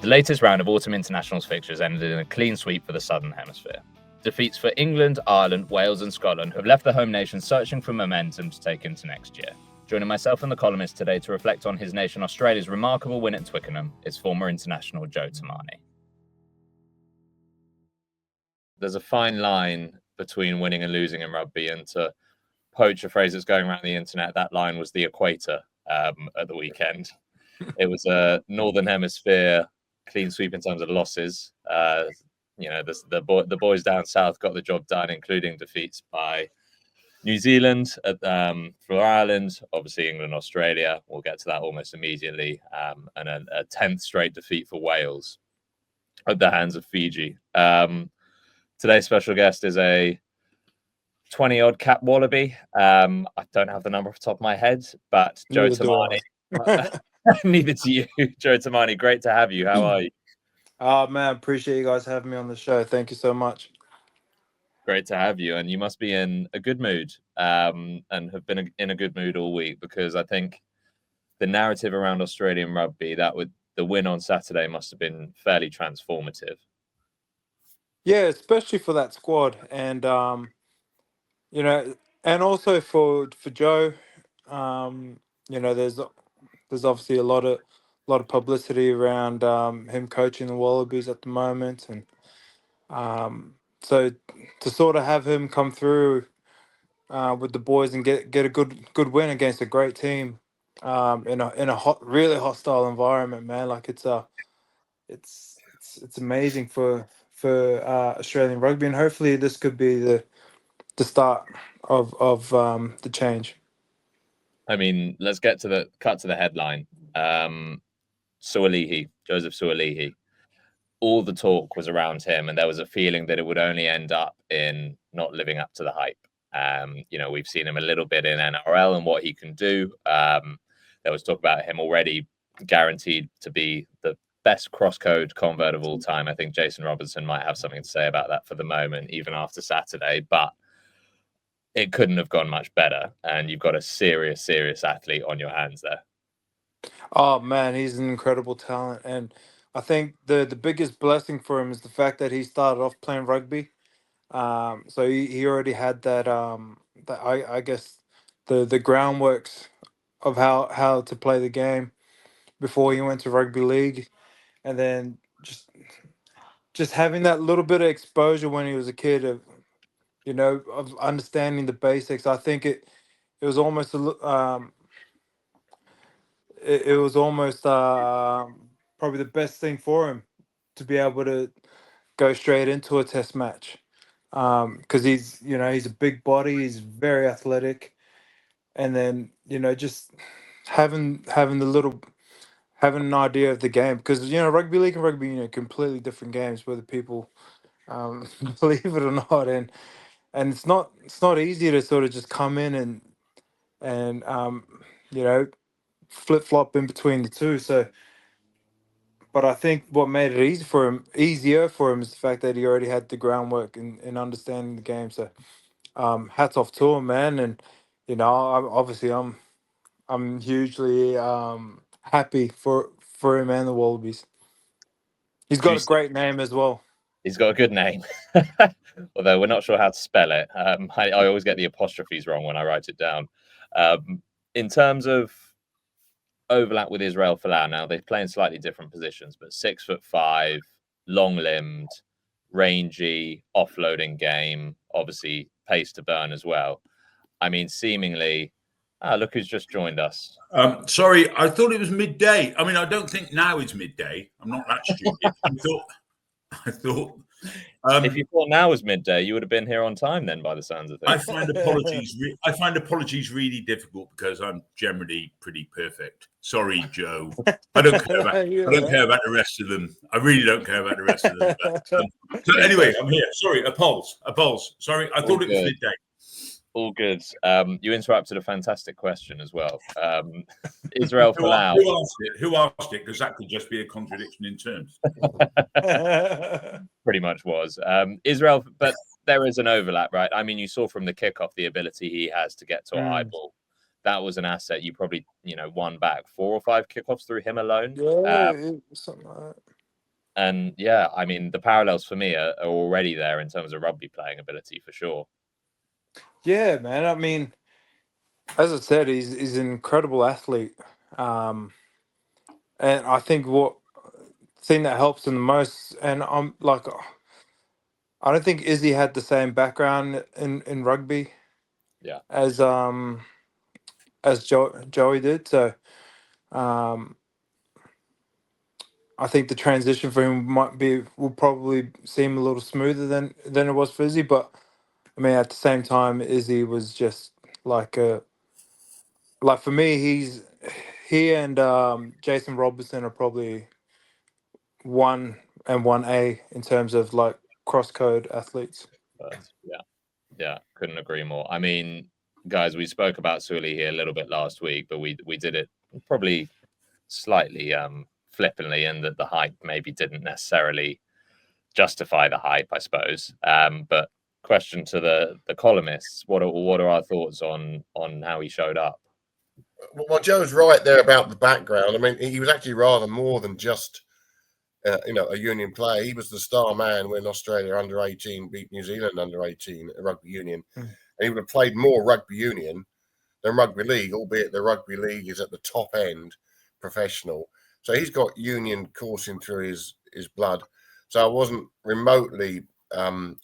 The latest round of autumn internationals fixtures ended in a clean sweep for the Southern Hemisphere. Defeats for England, Ireland, Wales and Scotland have left the home nation searching for momentum to take into next year. Joining myself and the columnist today to reflect on his nation Australia's remarkable win at Twickenham is former international Joe Tomane. There's a fine line between winning and losing in rugby, and to poach a phrase that's going around the internet, that line was the equator at the weekend. It was a Northern Hemisphere clean sweep in terms of losses. The boys down south got the job done, including defeats by New Zealand, for Ireland, obviously England, Australia. We'll get to that almost immediately. And a 10th straight defeat for Wales at the hands of Fiji. Today's special guest is a 20-odd cap Wallaby. I don't have the number off the top of my head, but Joe Tomane. Neither to you, Joe Tomane. Great to have you. How are you? Oh, man, appreciate you guys having me on the show. Thank you so much. Great to have you. And you must be in a good mood and have been in a good mood all week, because I think the narrative around Australian rugby, the win on Saturday must have been fairly transformative. Yeah, especially for that squad. And, and also for Joe, there's obviously a lot of publicity around him coaching the Wallabies at the moment. And so to sort of have him come through with the boys and get a good win against a great team in a really hostile environment, man. Like it's amazing for Australian rugby, and hopefully this could be the start of the change. I mean, let's get to the headline. Sua'ali'i, Joseph Sua'ali'i. All the talk was around him, and there was a feeling that it would only end up in not living up to the hype. We've seen him a little bit in NRL and what he can do. There was talk about him already guaranteed to be the best cross-code convert of all time. I think Jason Robertson might have something to say about that for the moment, even after Saturday, but it couldn't have gone much better. And you've got a serious athlete on your hands there. Oh, man, he's an incredible talent. And I think the biggest blessing for him is the fact that he started off playing rugby. So he already had that, I guess, the groundworks of how to play the game before he went to rugby league. And then just having that little bit of exposure when he was a kid of understanding the basics. I think it was almost it was almost probably the best thing for him to be able to go straight into a test match, because he's a big body, he's very athletic, and then just having an idea of the game, because rugby league and rugby completely different games, whether people believe it or not, and it's not easy to sort of just come in and flip flop in between the two. So, but I think what made it easier for him is the fact that he already had the groundwork in understanding the game. So, hats off to him, man. And I'm hugely happy for him and the Wallabies. He's got a great name as well. He's got a good name, although we're not sure how to spell it. I always get the apostrophes wrong when I write it down. In terms of overlap with Israel Folau, now they play in slightly different positions, but 6'5", long-limbed, rangy, offloading game, obviously pace to burn as well. I mean, seemingly, look who's just joined us. Sorry, I thought it was midday. I mean, I don't think now it's midday. I'm not that stupid. I thought. If you thought now was midday, you would have been here on time then, by the sounds of things. I find apologies really difficult because I'm generally pretty perfect. Sorry, Joe. I don't care about the rest of them. I really don't care about the rest of them. But, so anyway, I'm here. Sorry, a pulse. Sorry, I thought it was midday. All good. You interrupted a fantastic question as well. Israel Folau. Who asked it? Because that could just be a contradiction in terms. Pretty much was. Israel, but there is an overlap, right? I mean, you saw from the kickoff the ability he has to get to a high ball. That was an asset. You probably, won back 4 or 5 kickoffs through him alone. Yeah, something like that. And yeah, I mean, the parallels for me are already there in terms of rugby playing ability for sure. Yeah, man. I mean, as I said, he's an incredible athlete. And I think what thing that helps him the most, and I'm like, I don't think Izzy had the same background in rugby Yeah. as Joey did. So I think the transition for him will probably seem a little smoother than it was for Izzy. But I mean, at the same time, Izzy was just like for me, he and Jason Robertson are probably 1 and 1A in terms of like cross code athletes. Yeah, couldn't agree more. I mean, guys, we spoke about Sua'ali'i a little bit last week, but we did it probably slightly flippantly, in that the hype maybe didn't necessarily justify the hype, I suppose. But question to the columnists: what are our thoughts on how he showed up? Well, Joe's right there about the background. I mean, he was actually rather more than just a union player. He was the star man when Australia under 18 beat New Zealand under 18 at rugby union, and he would have played more rugby union than rugby league, albeit the rugby league is at the top end professional. So he's got union coursing through his blood. So I wasn't remotely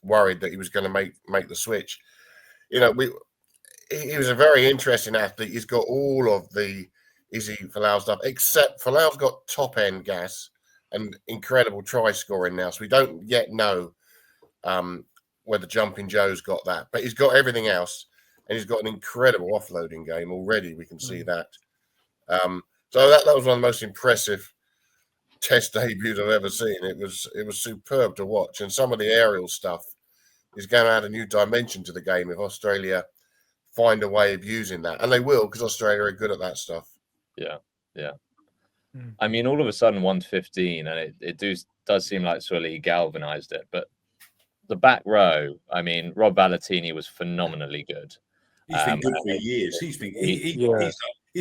worried that he was going to make the switch. He was a very interesting athlete. He's got all of the Izzy Folau stuff, except Folau's got top end gas and incredible try scoring now. So we don't yet know whether Jumping Joe's got that, but he's got everything else, and he's got an incredible offloading game already. We can see that. So that was one of the most impressive Test debuts I've ever seen. It was superb to watch, and some of the aerial stuff is going to add a new dimension to the game if Australia find a way of using that, and they will, because Australia are good at that stuff. Yeah. I mean, all of a sudden 1-15, and it does seem like Sua'ali'i galvanized it. But the back row, I mean, Rob Valentini was phenomenally good. He's been good for years. He's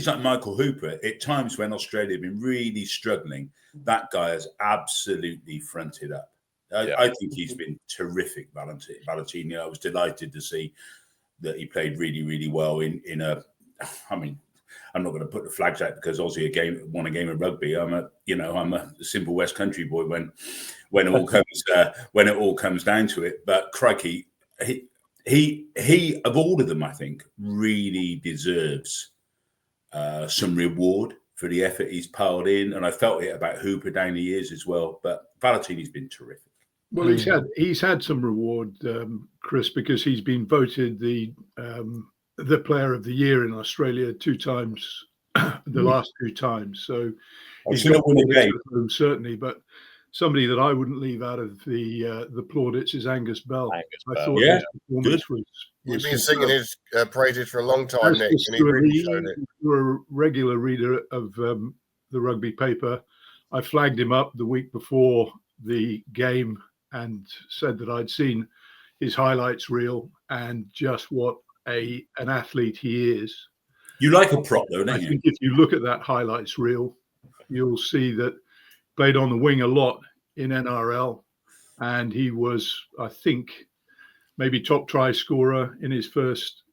like Michael Hooper. At times when Australia have been really struggling, that guy has absolutely fronted up. I think he's been terrific, Valentini. I was delighted to see that he played really, really well in a. I mean, I'm not going to put the flags out because Aussie won a game of rugby. I'm a simple West Country boy when it all comes down to it. But crikey, he of all of them, I think, really deserves some reward for the effort he's piled in, and I felt it about Hooper down the years as well. But Valentini's been terrific. Well, he's had some reward, Chris, because he's been voted the Player of the Year in Australia 2 times, the last 2 times. So he's going to win a game, certainly. But somebody that I wouldn't leave out of the plaudits is Angus Bell. I thought his performance was You've been singing his praises for a long time, Nick, and he really showed it. You're a regular reader of the rugby paper. I flagged him up the week before the game and said that I'd seen his highlights reel and just what an athlete he is. You like a prop, though, don't you? I think if you look at that highlights reel, you'll see that played on the wing a lot in NRL, and he was, I think, maybe top try scorer in his first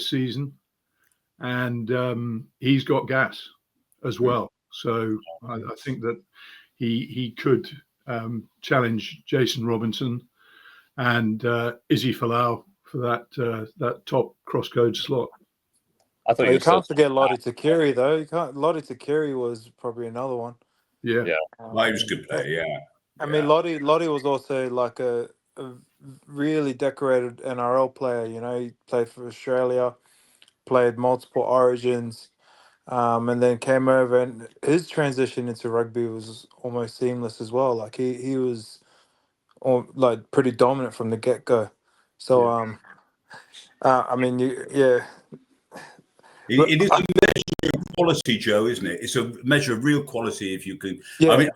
season, and he's got gas as well. So I think that he could challenge Jason Robinson and Izzy Folau for that top crosscode slot. I thought you can't forget Lottie Takiri, though. Lottie Takiri was probably another one. Yeah. Well, he was a good player. Yeah. I mean, Lottie was also like a really decorated NRL player. You know, he played for Australia, played multiple origins, and then came over, and his transition into rugby was almost seamless as well. Like he was like pretty dominant from the get go. So I mean, It is a measure of quality, Joe, isn't it? It's a measure of real quality if you can. Yeah. I mean,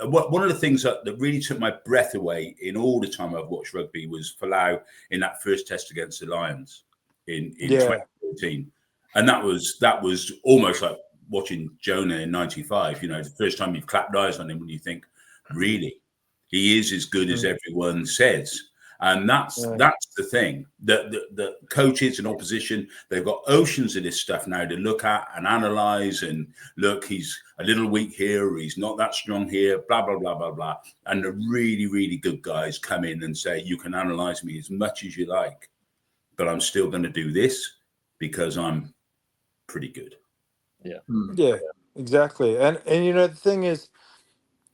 one of the things that really took my breath away in all the time I've watched rugby was Folau in that first test against the Lions in 2014. And that was almost like watching Jonah in 95. You know, the first time you've clapped eyes on him when you think, really, He is as good as everyone says. And that's the thing that the coaches and opposition, they've got oceans of this stuff now to look at and analyze and look, he's a little weak here, or he's not that strong here, blah, blah, blah, blah, blah. And the really, really good guys come in and say, you can analyze me as much as you like, but I'm still going to do this because I'm pretty good. Yeah, exactly. And the thing is,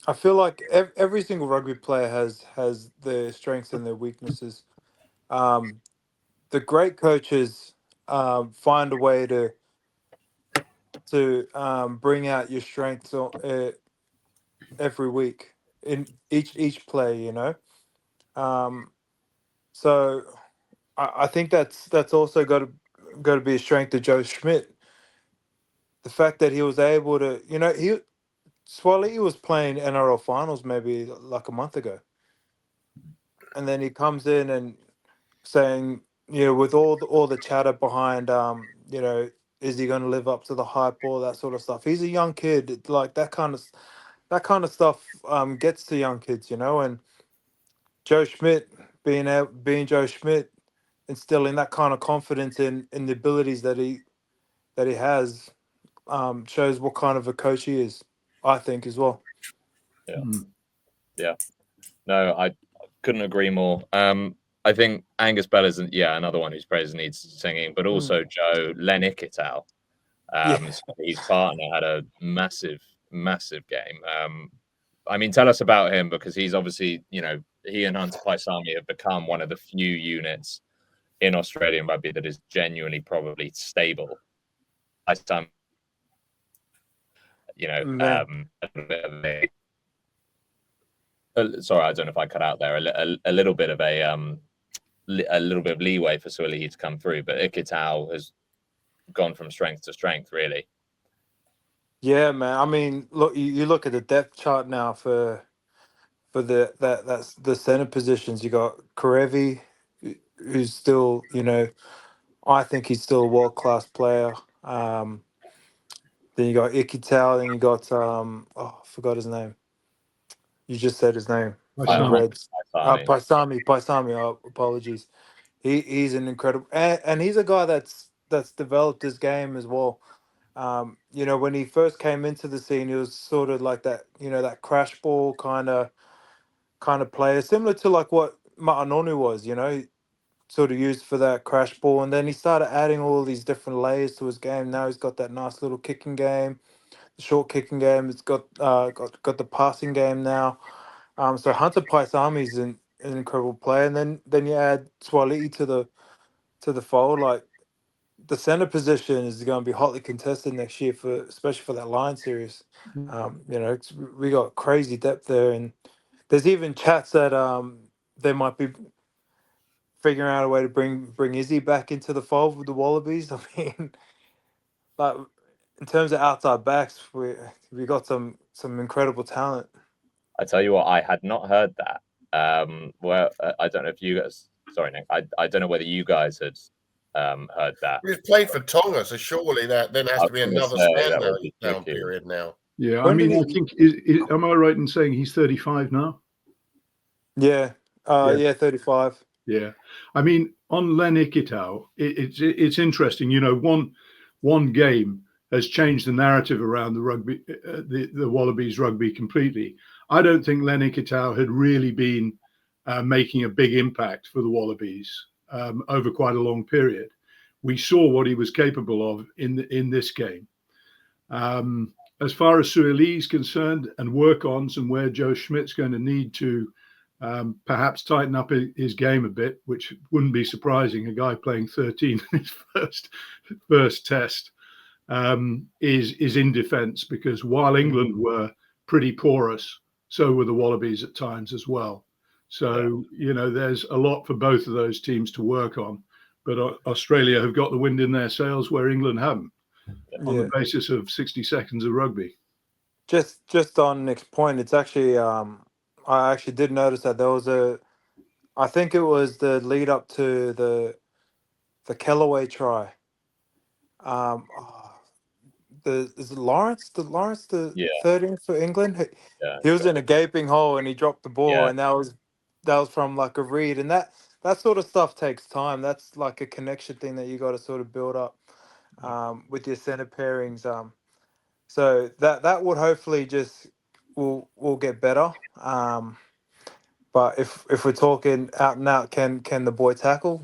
I feel like every single rugby player has their strengths and their weaknesses. The great coaches find a way to bring out your strengths every week in each play. So I think that's also got to be a strength of Joe Schmidt. The fact that he was able to, Sua'ali'i was playing NRL finals maybe like a month ago, and then he comes in and saying, with all the chatter behind, is he going to live up to the hype, all that sort of stuff. He's a young kid, like that kind of stuff gets to young kids, and Joe Schmidt being Joe Schmidt, instilling that kind of confidence in the abilities that he has, shows what kind of a coach he is, I think, as well. Yeah. No, I couldn't agree more. I think Angus Bell is another one whose praise needs singing, but also Joe Ikitau. His partner had a massive game. I mean, tell us about him, because he's obviously, he and Hunter Paisami have become one of the few units in Australian rugby that is genuinely probably stable. Sorry, I don't know if I cut out there. A little bit of a little bit of leeway for Sua'ali'i to come through, but Ikitau has gone from strength to strength, really. Yeah, man. I mean, look, you look at the depth chart now for that's the center positions. You got Karevi, who's still, I think he's still a world class player. Then you got Ikitau, then you got I forgot his name. You just said his name. Reds. Paisami. Oh, apologies. He's an incredible, and he's a guy that's developed his game as well. When he first came into the scene, he was sort of like that, that crash ball kind of player, similar to like what Ma'anonu was, sort of used for that crash ball. And then he started adding all these different layers to his game. Now he's got that nice little kicking game, the short kicking game. It's got the passing game now. So Hunter Paisami is an incredible player. And then you add Sua'ali'i to the fold. Like, the center position is going to be hotly contested next year, especially for that Lion series. We got crazy depth there, and there's even chats that they might be figuring out a way to bring Izzy back into the fold with the Wallabies. I mean, like, in terms of outside backs, we got some incredible talent. I tell you what, I had not heard that. I don't know if you guys. Sorry, Nick. I don't know whether you guys had heard that. He's played for Tonga, so surely that then has to be another down period now. Yeah, I think am I right in saying he's 35 now? Yeah, 35. Yeah, I mean, on Len Ikitau, it's interesting. One game has changed the narrative around the rugby, the Wallabies rugby completely. I don't think Len Ikitau had really been making a big impact for the Wallabies over quite a long period. We saw what he was capable of in this game. As far as Sua'ali'i is concerned, and work-ons, and where Joe Schmidt's going to need to perhaps tighten up his game a bit, which wouldn't be surprising, a guy playing 13 in his first test, is in defence, because while England were pretty porous, so were the Wallabies at times as well. So, there's a lot for both of those teams to work on. But Australia have got the wind in their sails where England haven't, on the basis of 60 seconds of rugby. Just on Nick's point, it's actually, I actually did notice that there was I think it was the lead up to the Kellaway try. is it Lawrence? The Yeah. 13th for England. Yeah, He was in a gaping hole and he dropped the ball, Yeah. and that was from like a read, and that sort of stuff takes time. That's like a connection thing that you got to sort of build up with your center pairings. So that would hopefully just will get better. But if we're talking out and out, can the boy tackle?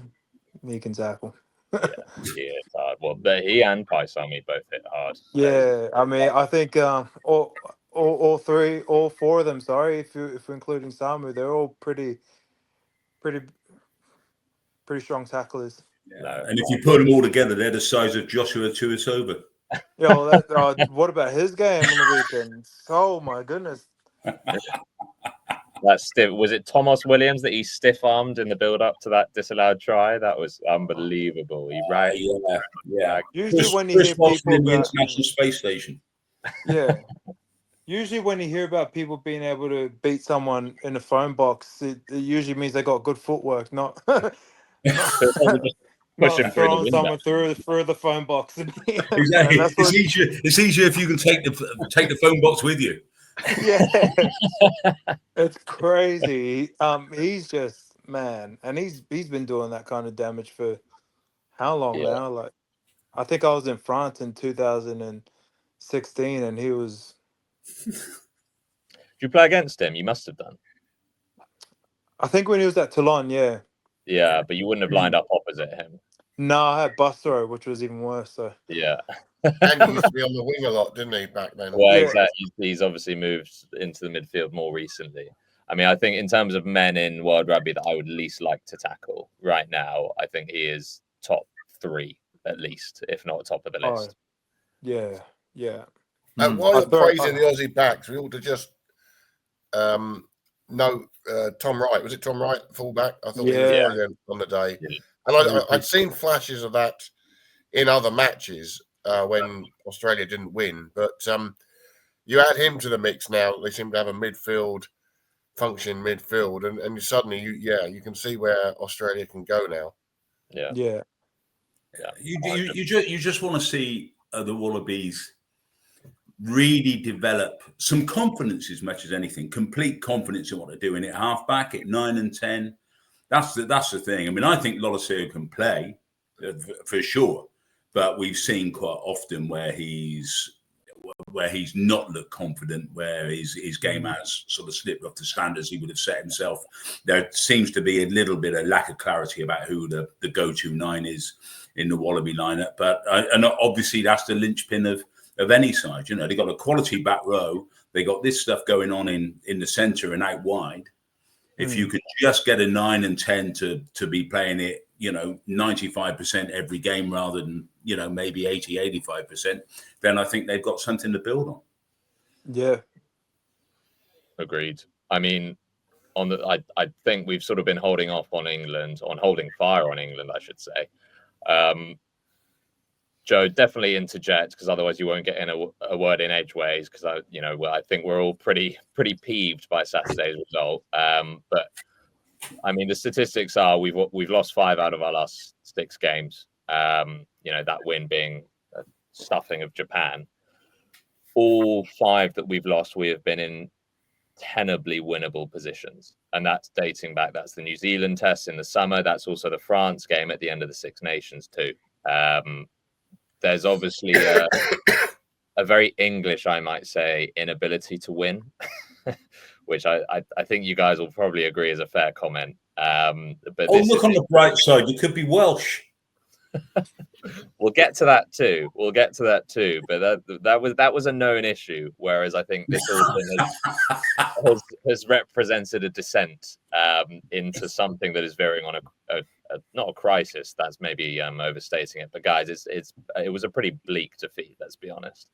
He can tackle. he is hard. Well, but he and Paisami both hit hard. Yeah, I mean, I think all three, all four of them. Sorry, if we're including Samu, they're all pretty strong tacklers. Yeah. And if you put them all together, they're the size of Joshua Tuisova. Yo, what about his game on the weekend? Oh my goodness! That stiff, was it Thomas Williams that he stiff armed in the build up to that disallowed try? That was unbelievable. He ran. Yeah. Usually when you hear people in the about International Space Station. yeah, usually when you hear about people being able to beat someone in a phone box, it usually means they got good footwork, not Push him through the throwing window. someone through the phone box. Exactly. It's easier if you can take the phone box with you. Yeah, it's crazy. He's just man, and he's been doing that kind of damage for how long Yeah. now? Like, I think I was in France in 2016, and he was. Did you play against him? You must have done. I think when he was at Toulon, yeah. Yeah, but you wouldn't have lined up opposite him. No, I had Bustero, which was even worse. So Yeah. And he used to be on the wing a lot, didn't he, back then? Well, Yeah. exactly. He's obviously moved into the midfield more recently. I mean, I think in terms of men in World Rugby that I would least like to tackle right now, I think he is top 3 at least, if not top of the list. yeah. And while you're I thought- praising the Aussie backs, we ought to just know Tom Wright. Was it Tom Wright, fullback? I thought he was Yeah. brilliant on the day. Yeah. And I'd seen flashes of that in other matches when Australia didn't win. But you add him to the mix now. They seem to have a function midfield, and suddenly you can see where Australia can go now. Yeah. You just want to see the Wallabies really develop some confidence as much as anything, complete confidence in what they're doing at halfback at 9 and 10. That's the thing. I mean, I think Loloseo can play for sure, but we've seen quite often where he's not looked confident, where his game has sort of slipped off the standards he would have set himself. There seems to be a little bit of lack of clarity about who the go-to 9 is in the Wallaby lineup, but and obviously that's the linchpin of any side. You know, they got a quality back row. They got this stuff going on in the centre and out wide. If you could just get a 9 and 10 to be playing it, 95% every game rather than, maybe 80-85%, then I think they've got something to build on. Yeah. Agreed. I mean, I think we've sort of been holding fire on England, I should say. Joe, definitely interject, because otherwise you won't get in a word in edgeways, because I think we're all pretty peeved by Saturday's result. But I mean, the statistics are we've lost 5 out of our last 6 games. That win being a stuffing of Japan. All 5 that we've lost, we have been in tenably winnable positions, and that's dating back. That's the New Zealand test in the summer. That's also the France game at the end of the Six Nations too. There's obviously a very English, I might say, inability to win, which I think you guys will probably agree is a fair comment. But look on the bright side, you could be Welsh. We'll get to that too. But that was a known issue. Whereas I think this has represented a descent into something that is veering on a not a crisis. That's maybe overstating it. But guys, it was a pretty bleak defeat. Let's be honest.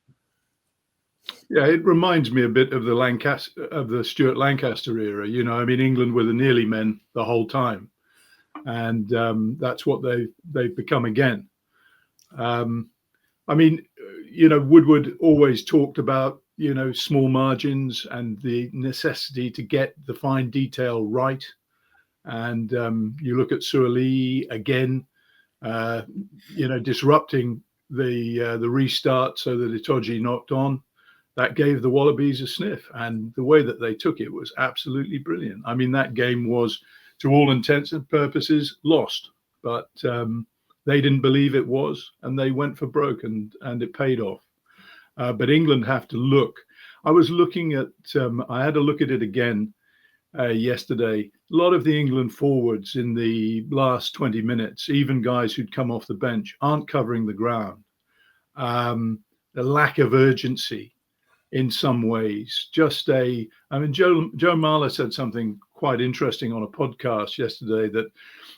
Yeah, it reminds me a bit of the Stuart Lancaster era. England were the nearly men the whole time, and that's what they've become again. Woodward always talked about small margins and the necessity to get the fine detail right. And you look at Sua'ali'i again, disrupting the restart so that Itoje knocked on. That gave the Wallabies a sniff, and the way that they took it was absolutely brilliant. I mean, that game was, to all intents and purposes, lost, but they didn't believe it was, and they went for broke, and it paid off. But England have to look. I was looking at, I had a look at it again yesterday. A lot of the England forwards in the last 20 minutes, even guys who'd come off the bench, aren't covering the ground. The lack of urgency in some ways, Joe Marler said something quite interesting on a podcast yesterday that,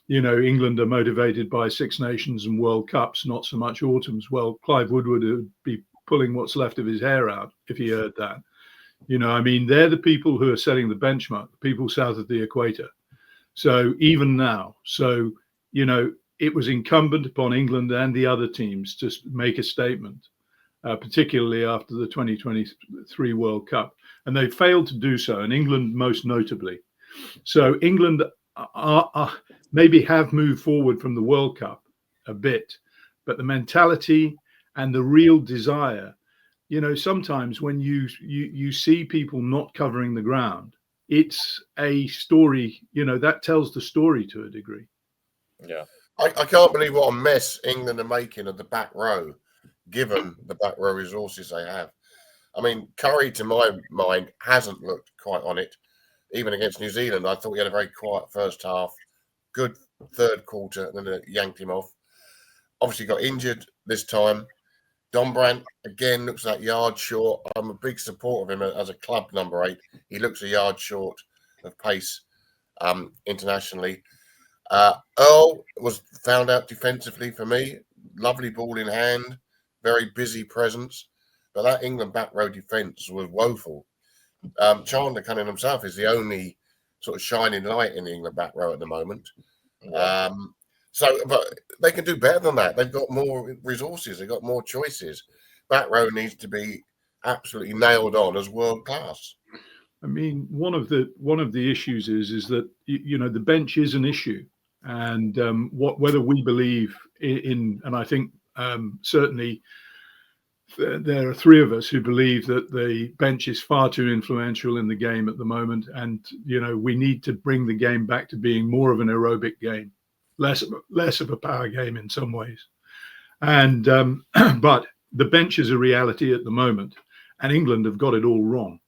England are motivated by Six Nations and World Cups, not so much autumns. Well, Clive Woodward would be pulling what's left of his hair out if he heard that. They're the people who are setting the benchmark, the people south of the equator. So even now, it was incumbent upon England and the other teams to make a statement, particularly after the 2023 World Cup. And they failed to do so, and England most notably. So England are maybe have moved forward from the World Cup a bit, but the mentality and the real desire, sometimes when you see people not covering the ground, it's a story, that tells the story to a degree. Yeah. I can't believe what a mess England are making of the back row, given the back row resources they have. I mean, Curry, to my mind, hasn't looked quite on it. Even against New Zealand, I thought he had a very quiet first half, good third quarter, and then it yanked him off. Obviously got injured this time. Dombrandt, again, looks like yard short. I'm a big supporter of him as a club number 8. He looks a yard short of pace internationally. Earl was found out defensively for me. Lovely ball in hand, very busy presence. But that England back row defence was woeful. Chandler Cunningham himself is the only sort of shining light in the England back row at the moment. But they can do better than that. They've got more resources. They've got more choices. Back row needs to be absolutely nailed on as world class. I mean, one of the issues is that the bench is an issue, and whether we believe in, and I think certainly there are 3 of us who believe that the bench is far too influential in the game at the moment, and we need to bring the game back to being more of an aerobic game, less of a power game in some ways. And but the bench is a reality at the moment, and England have got it all wrong.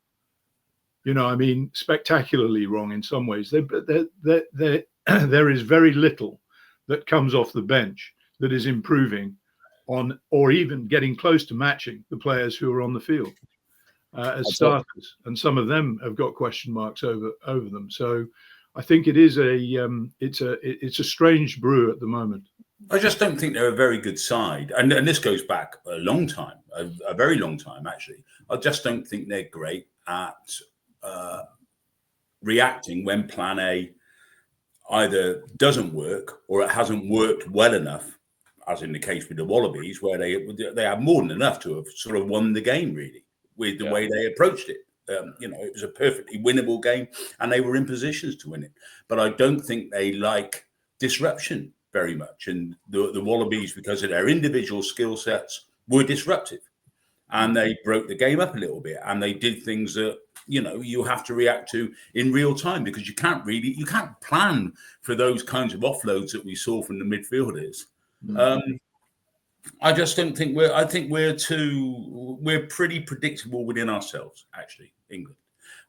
Spectacularly wrong in some ways. There is very little that comes off the bench that is improving on, or even getting close to matching, the players who are on the field as starters, and some of them have got question marks over them. So I think it is it's a strange brew at the moment. I just don't think they're a very good side, and this goes back a long time, a very long time actually. I just don't think they're great at reacting when Plan A either doesn't work or it hasn't worked well enough, as in the case with the Wallabies, where they have more than enough to have sort of won the game, really, with the way they approached it. It was a perfectly winnable game, and they were in positions to win it. But I don't think they like disruption very much. And the Wallabies, because of their individual skill sets, were disruptive. And they broke the game up a little bit, and they did things that you have to react to in real time, because you can't plan for those kinds of offloads that we saw from the midfielders. I just don't think I think we're pretty predictable within ourselves, actually, England.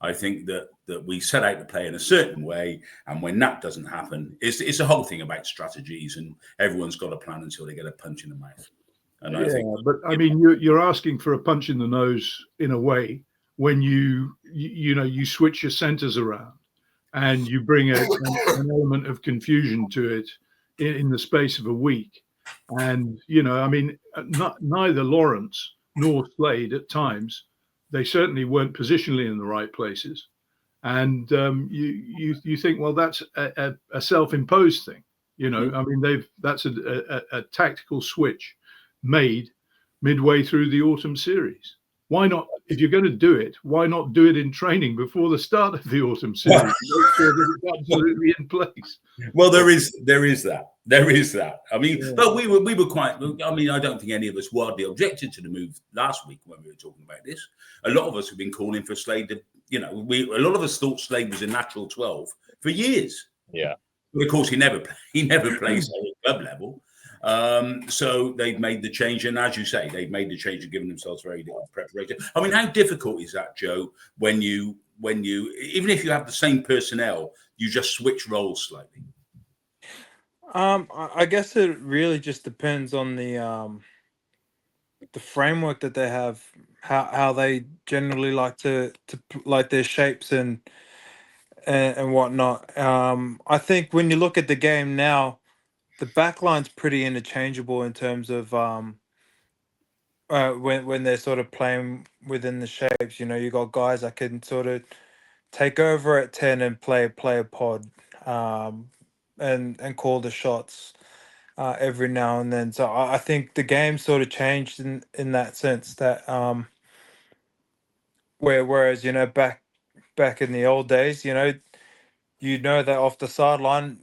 I think that we set out to play in a certain way, and when that doesn't happen, it's a whole thing about strategies, and everyone's got a plan until they get a punch in the mouth. And I think, but I mean, you're asking for a punch in the nose in a way when you switch your centres around and you bring an element of confusion to it in the space of a week. And neither Lawrence nor Slade at times, they certainly weren't positionally in the right places. And you think, well, that's a self-imposed thing. That's a tactical switch made midway through the autumn series. why not? If you're going to do it, why not do it in training before the start of the autumn series? Make sure that it's absolutely in place. Well, there is that. I mean, Yeah. but we were quite. I mean, I don't think any of us wildly objected to the move last week when we were talking about this. A lot of us have been calling for Slade to, a lot of us thought Slade was a natural 12 for years. Yeah. But of course, he never plays at club level. So they've made the change, and as you say, they've made the change and given themselves very little preparation. I mean, how difficult is that, Joe? When you even if you have the same personnel, you just switch roles slightly. I guess it really just depends on the framework that they have, how they generally like to like their shapes and whatnot. I think when you look at the game now, the backline's pretty interchangeable in terms of when they're sort of playing within the shapes. You got guys that can sort of take over at 10 and play a pod, and call the shots every now and then. So I think the game sort of changed in that sense, that whereas back in the old days, that off the sideline,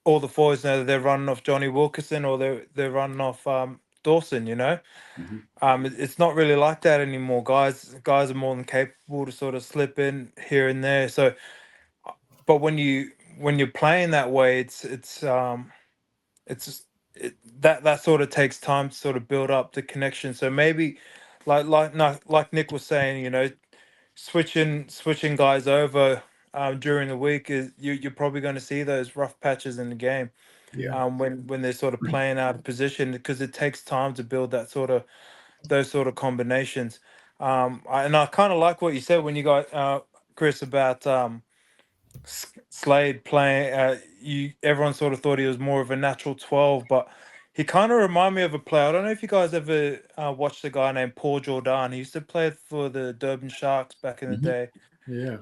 all the forwards know that they're running off Johnny Wilkinson, or they're running off Dawson. It's not really like that anymore. Guys are more than capable to sort of slip in here and there. So, but when you're playing that way, that sort of takes time to sort of build up the connection. So maybe, like Nick was saying, switching guys over during the week, is you're probably going to see those rough patches in the game. Yeah. When they're sort of playing out of position, because it takes time to build those sort of combinations. I kind of like what you said when you got Chris about Slade playing. Everyone sort of thought he was more of a natural 12, but he kind of reminded me of a player. I don't know if you guys ever watched a guy named Paul Jordan. He used to play for the Durban Sharks back in the day. Yeah.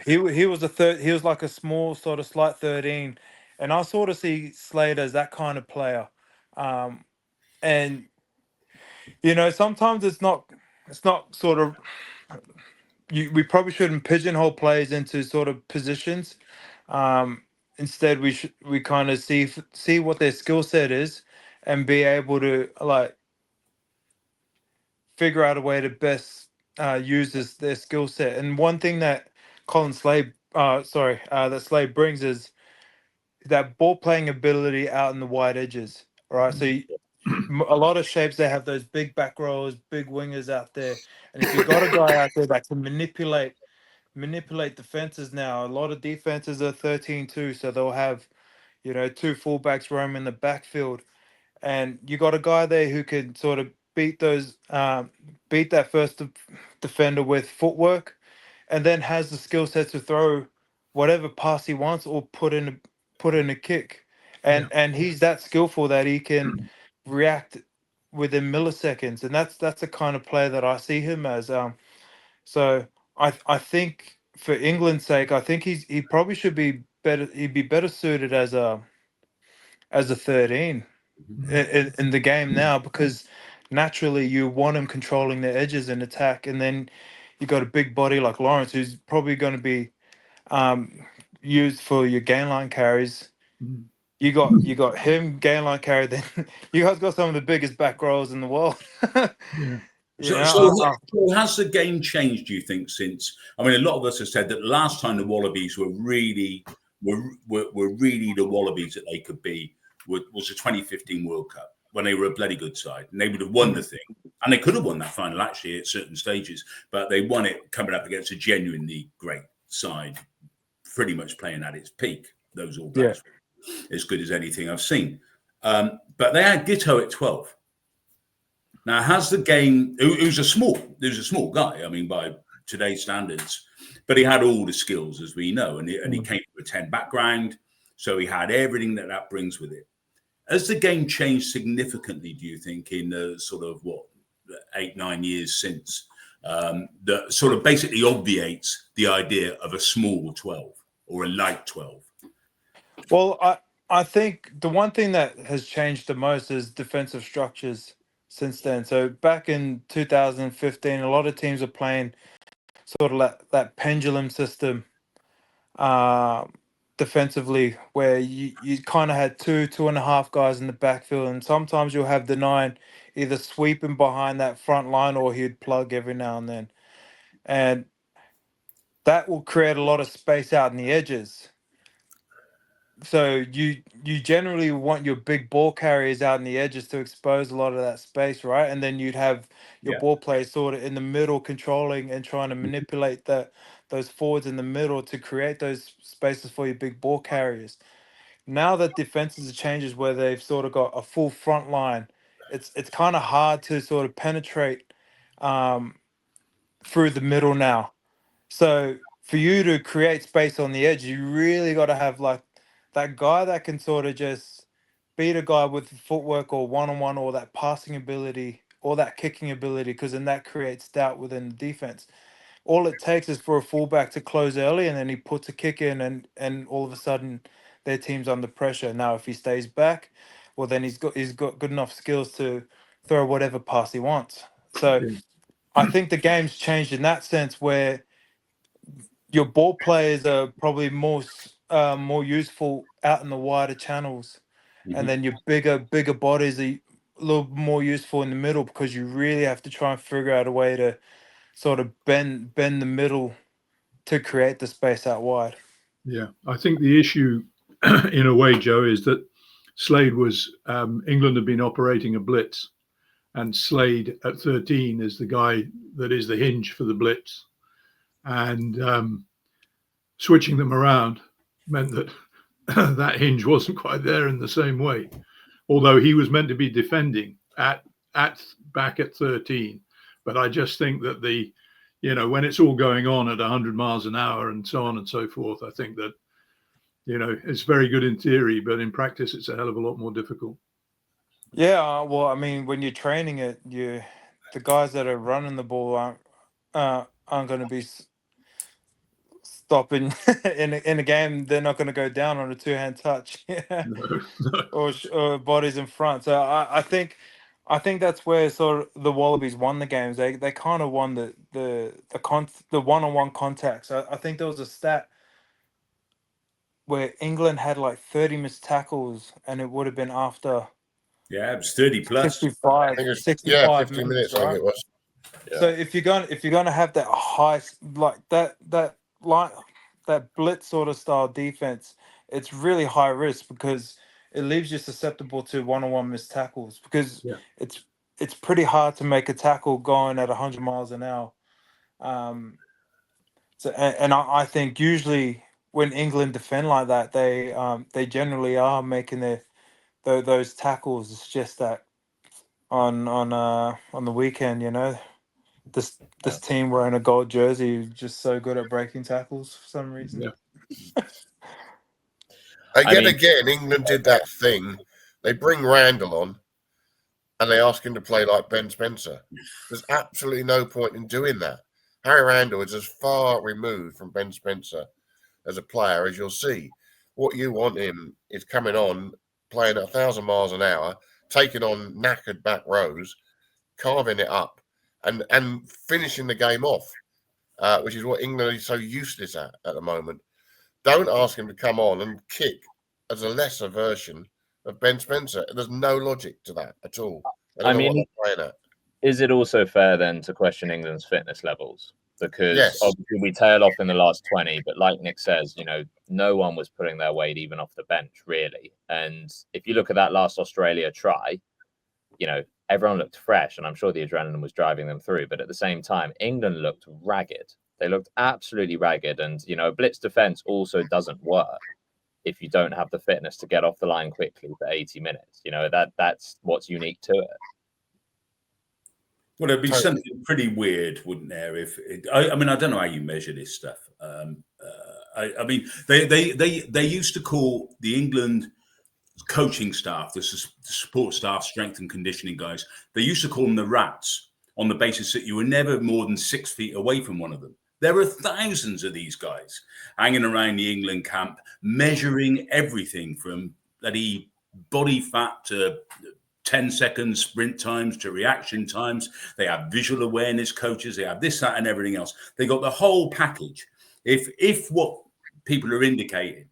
He was he was like a small sort of slight 13, and I sort of see Slade as that kind of player. And sometimes it's not sort of, we probably shouldn't pigeonhole players into sort of positions. Instead, we kind of see what their skill set is, and be able to figure out a way to best use their skill set. And one thing that that Slade brings is that ball playing ability out in the wide edges. Right, so a lot of shapes, they have those big back rows, big wingers out there, and if you've got a guy out there that can manipulate defenses now, a lot of defenses are 13-2, so they'll have two fullbacks roaming the backfield, and you got a guy there who can sort of beat that first defender with footwork, and then has the skill set to throw whatever pass he wants, or put in a kick, and he's that skillful that he can react within milliseconds, and that's the kind of player that I see him as. So I think, for England's sake, I think he probably should be better. He'd be better suited as a 13 in the game now, because naturally you want him controlling the edges in attack, and then you got a big body like Lawrence, who's probably going to be used for your gain line carries. You got him, gain line carry. Then you guys got some of the biggest back rows in the world. So has the game changed, do you think, since? I mean, a lot of us have said that the last time the Wallabies were really the Wallabies that they could be was the 2015 World Cup, when they were a bloody good side, and they would have won the thing, and they could have won that final actually at certain stages, but they won it coming up against a genuinely great side, pretty much playing at its peak. Those All Blacks were as good as anything I've seen, but they had Giteau at 12. Now, has the game? Who's a small guy. I mean, by today's standards, but he had all the skills, as we know, and he came from a 10 background, so he had everything that brings with it. Has the game changed significantly, do you think, in the sort of 8-9 years since, that sort of basically obviates the idea of a small 12 or a light 12? Well, I think the one thing that has changed the most is defensive structures. since then. So back in 2015, a lot of teams were playing sort of that pendulum system defensively, where you kind of had two and a half guys in the backfield, and sometimes you'll have the 9 either sweeping behind that front line or he'd plug every now and then. And that will create a lot of space out in the edges. So you generally want your big ball carriers out in the edges to expose a lot of that space, right? And then you'd have your Yeah. ball players sort of in the middle, controlling and trying to manipulate those forwards in the middle to create those spaces for your big ball carriers. Now that defenses changes where they've sort of got a full front line, it's kind of hard to sort of penetrate through the middle now. So for you to create space on the edge, you really got to have like that guy that can sort of just beat a guy with footwork or one-on-one or that passing ability or that kicking ability, because then that creates doubt within the defense. All it takes is for a fullback to close early and then he puts a kick in and all of a sudden their team's under pressure. Now if he stays back, well then he's got good enough skills to throw whatever pass he wants. So Yeah. I think the game's changed in that sense where your ball players are probably more useful out in the wider channels, and then your bigger bodies are a little more useful in the middle, because you really have to try and figure out a way to sort of bend the middle to create the space out wide. Yeah, I think the issue, in a way, Joe, is that Slade was England had been operating a blitz, and Slade at 13 is the guy that is the hinge for the blitz, and switching them around meant that that hinge wasn't quite there in the same way, although he was meant to be defending at back at 13. But I just think that when it's all going on at 100 miles an hour and so on and so forth, I think that, it's very good in theory, but in practice, it's a hell of a lot more difficult. Yeah, well, I mean, when you're training it, the guys that are running the ball aren't going to be stopping in a game. They're not going to go down on a two-hand touch. No. or bodies in front. So I think that's where sort of the Wallabies won the games. They kind of won the one-on-one contacts. I think there was a stat where England had like 30 missed tackles, and it would have been after Yeah, it was 30 plus. 65 50 minutes, minutes, I think right? it was. Yeah. So if you're gonna have that high, like that line, that blitz sort of style defense, it's really high risk because it leaves you susceptible to one-on-one missed tackles, because Yeah. it's pretty hard to make a tackle going at 100 miles an hour. So and I think usually when England defend like that, they generally are making those tackles. It's just that on the weekend, this team wearing a gold jersey is just so good at breaking tackles for some reason. Yeah. Again, England did that thing. They bring Randall on and they ask him to play like Ben Spencer. There's absolutely no point in doing that. Harry Randall is as far removed from Ben Spencer as a player as you'll see. What you want him is coming on, playing at 1,000 miles an hour, taking on knackered back rows, carving it up, and finishing the game off, which is what England is so useless at the moment. Don't ask him to come on and kick as a lesser version of Ben Spencer. There's no logic to that at all. I don't know what they're playing at. Is it also fair then to question England's fitness levels? Because Yes. obviously we tail off in the last 20, but like Nick says, no one was putting their weight even off the bench, really. And if you look at that last Australia try, everyone looked fresh, and I'm sure the adrenaline was driving them through. But at the same time, England looked ragged. They looked absolutely ragged. And, blitz defense also doesn't work if you don't have the fitness to get off the line quickly for 80 minutes. That's what's unique to it. Well, it'd be something pretty weird, wouldn't there? I don't know how you measure this stuff. They used to call the England coaching staff, the support staff, strength and conditioning guys, they used to call them the rats, on the basis that you were never more than 6 feet away from one of them. There are thousands of these guys hanging around the England camp, measuring everything from bloody body fat to 10 seconds sprint times to reaction times. They have visual awareness coaches. They have this, that, and everything else. They got the whole package. If what people are indicating,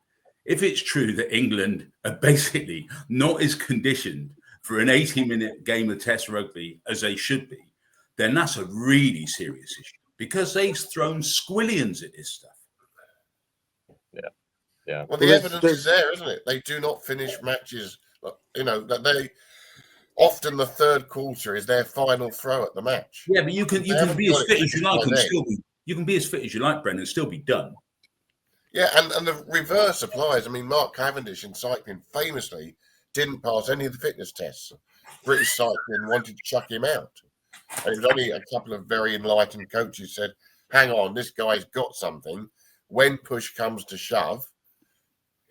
if it's true that England are basically not as conditioned for an 80-minute game of Test rugby as they should be, then that's a really serious issue, because they've thrown squillions at this stuff. Yeah. Well, the evidence is there, isn't it? They do not finish matches. That they often the third quarter is their final throw at the match. Yeah, but you can be as fit as you like and still be. You can be as fit as you like, Brendan, and still be done. Yeah, and the reverse applies. I mean, Mark Cavendish in cycling famously didn't pass any of the fitness tests. British cycling wanted to chuck him out. And it was only a couple of very enlightened coaches said, hang on, this guy's got something. When push comes to shove,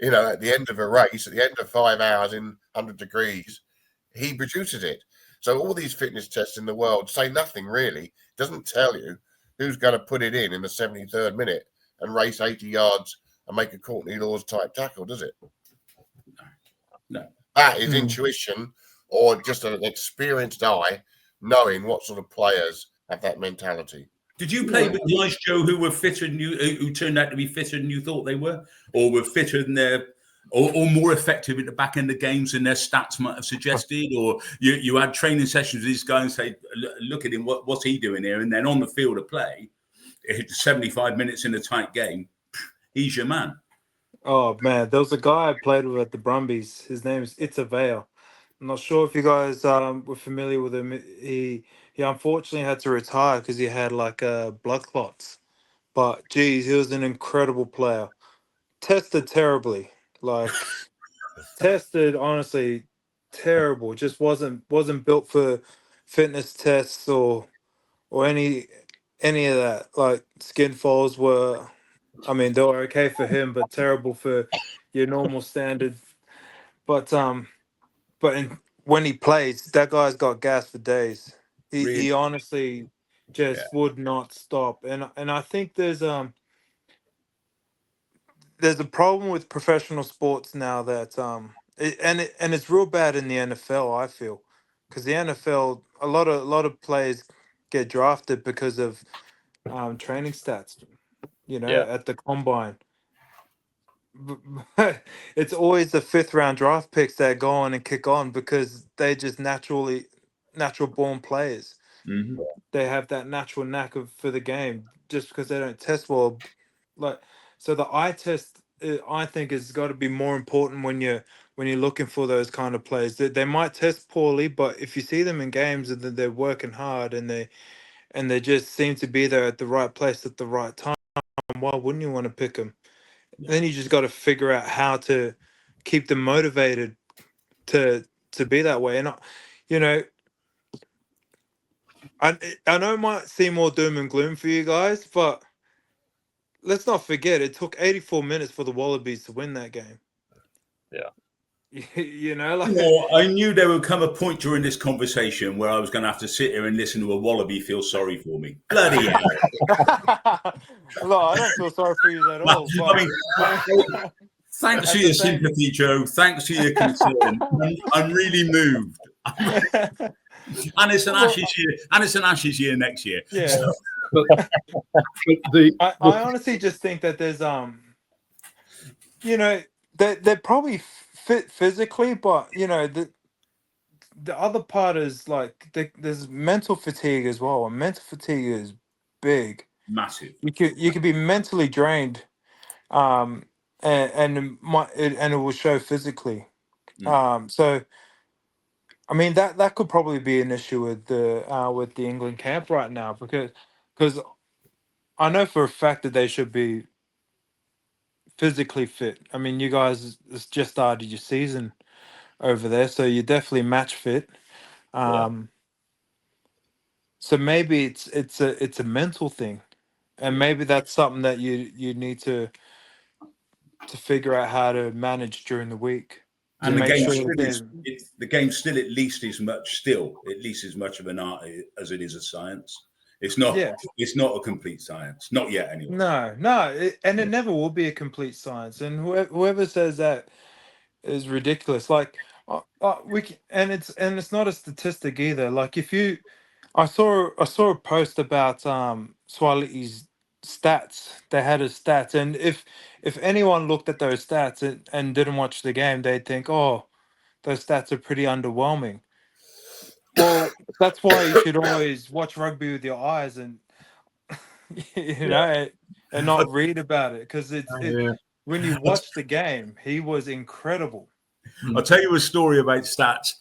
at the end of a race, at the end of 5 hours in 100 degrees, he produces it. So all these fitness tests in the world say nothing really. Doesn't tell you who's going to put it in the 73rd minute and race 80 yards and make a Courtney Laws type tackle, does it? No. That is intuition, or just an experienced eye knowing what sort of players have that mentality. Did you play with guys, Joe, who were fitter than you, who turned out to be fitter than you thought they were, or were fitter than or more effective at the back end of games than their stats might have suggested? Or you had training sessions with this guy and say, look at him, what's he doing here? And then on the field of play, 75 minutes in a tight game, he's your man. Oh man, there was a guy I played with at the Brumbies. His name is Itza Vale. I'm not sure if you guys were familiar with him. He unfortunately had to retire because he had blood clots. But geez, he was an incredible player. Tested terribly, tested honestly terrible. Just wasn't built for fitness tests or any of that. Skin folds were, I mean, they were okay for him, but terrible for your normal standard. But when he plays, that guy's got gas for days. He honestly just would not stop. And I think there's a problem with professional sports now that and it's real bad in the NFL, I feel, because the NFL, a lot of players get drafted because of training stats, at the combine. It's always the 5th round draft picks that go on and kick on because they just natural born players. Mm-hmm. They have that natural knack for the game just because they don't test well. So the eye test, I think, has got to be more important when you're looking for those kind of players. They might test poorly, but if you see them in games and they're working hard and they just seem to be there at the right place at the right time, why wouldn't you want to pick them? Then you just got to figure out how to keep them motivated to be that way. And I know it might seem more doom and gloom for you guys, but let's not forget it took 84 minutes for the Wallabies to win that game. Yeah. I knew there would come a point during this conversation where I was going to have to sit here and listen to a Wallaby feel sorry for me. Bloody hell. No, I don't feel sorry for you at all. But... thanks for your sympathy, Joe. Thanks for your concern. I'm really moved. And it's an Ashes year. And it's an Ashes year next year. Yeah. So. I honestly just think that there's they're probably fit physically, but the other part is there's mental fatigue as well, and mental fatigue is big, massive. You could be mentally drained, and it will show physically. So I mean that could probably be an issue with the England camp right now, because I know for a fact that they should be physically fit. I mean, you guys just started your season over there, so you're definitely match fit. So maybe it's a mental thing, and maybe that's something that you need to figure out how to manage during the week. And the game still at least as much of an art as it is a science. It's not. Yeah. It's not a complete science. Not yet, anyway. No, and it never will be a complete science. And whoever says that is ridiculous. Like We can, and it's not a statistic either. Like I saw a post about Sua'ali'i's stats. They had his stats, and if anyone looked at those stats and didn't watch the game, they'd think, oh, those stats are pretty underwhelming. Well, that's why you should always watch rugby with your eyes and and not read about it, because when you watch the game, he was incredible. I'll tell you a story about stats.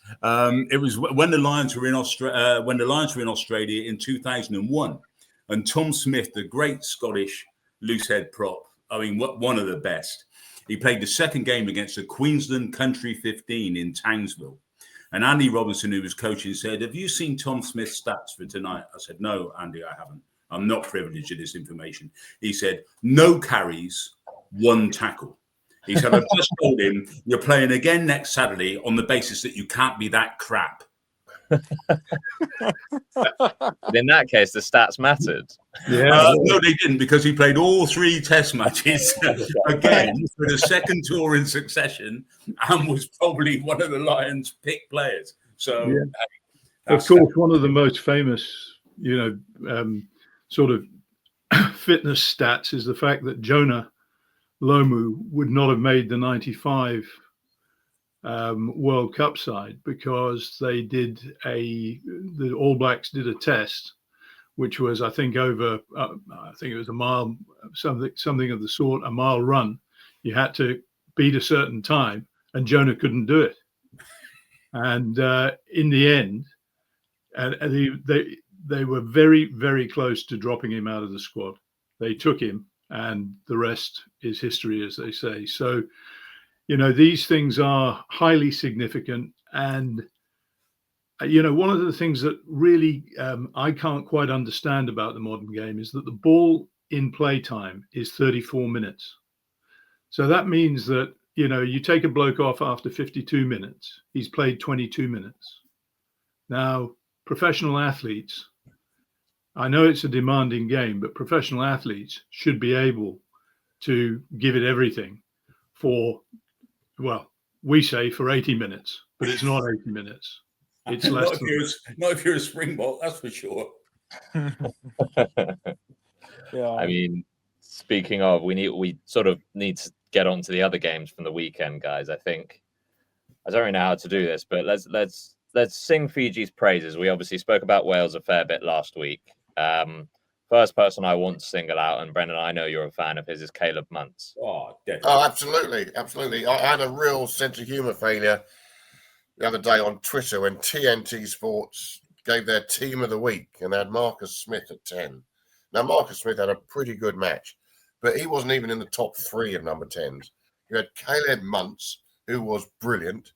It was when the Lions were in Australia in 2001, and Tom Smith, the great Scottish loosehead prop, I mean, one of the best. He played the second game against the Queensland Country 15 in Townsville. And Andy Robinson, who was coaching, said, "Have you seen Tom Smith's stats for tonight?" I said, "No, Andy, I haven't. I'm not privileged to this information." He said, "No carries, 1 tackle." He said, "I've just told him you're playing again next Saturday on the basis that you can't be that crap." In that case, the stats mattered. No, they didn't, because he played all 3 test matches again for the second tour in succession and was probably one of the Lions' pick players. So, of course, one of the most famous, sort of fitness stats is the fact that Jonah Lomu would not have made the 95 World Cup side, because the All Blacks did a test, which was, I think, over, I think it was a mile, something of the sort, a mile run. You had to beat a certain time, and Jonah couldn't do it. And in the end, they were very, very close to dropping him out of the squad. They took him, and the rest is history, as they say. So, these things are highly significant. And, one of the things that really I can't quite understand about the modern game is that the ball in play time is 34 minutes. So that means that, you take a bloke off after 52 minutes, he's played 22 minutes. Now, professional athletes, I know it's a demanding game, but professional athletes should be able to give it everything for, well, we say for 80 minutes, but it's not 80 minutes. It's less. Not if you're a Springbok, that's for sure. I mean, speaking of, we sort of need to get on to the other games from the weekend, guys. I think I don't really know how to do this, but let's sing Fiji's praises. We obviously spoke about Wales a fair bit last week. First person I want to single out, and Brendan, I know you're a fan of his, is Caleb Muntz. Oh, absolutely. I had a real sense of humour failure the other day on Twitter when TNT Sports gave their team of the week, and they had Marcus Smith at 10. Now, Marcus Smith had a pretty good match, but he wasn't even in the top 3 of number 10s. You had Caleb Muntz, who was brilliant.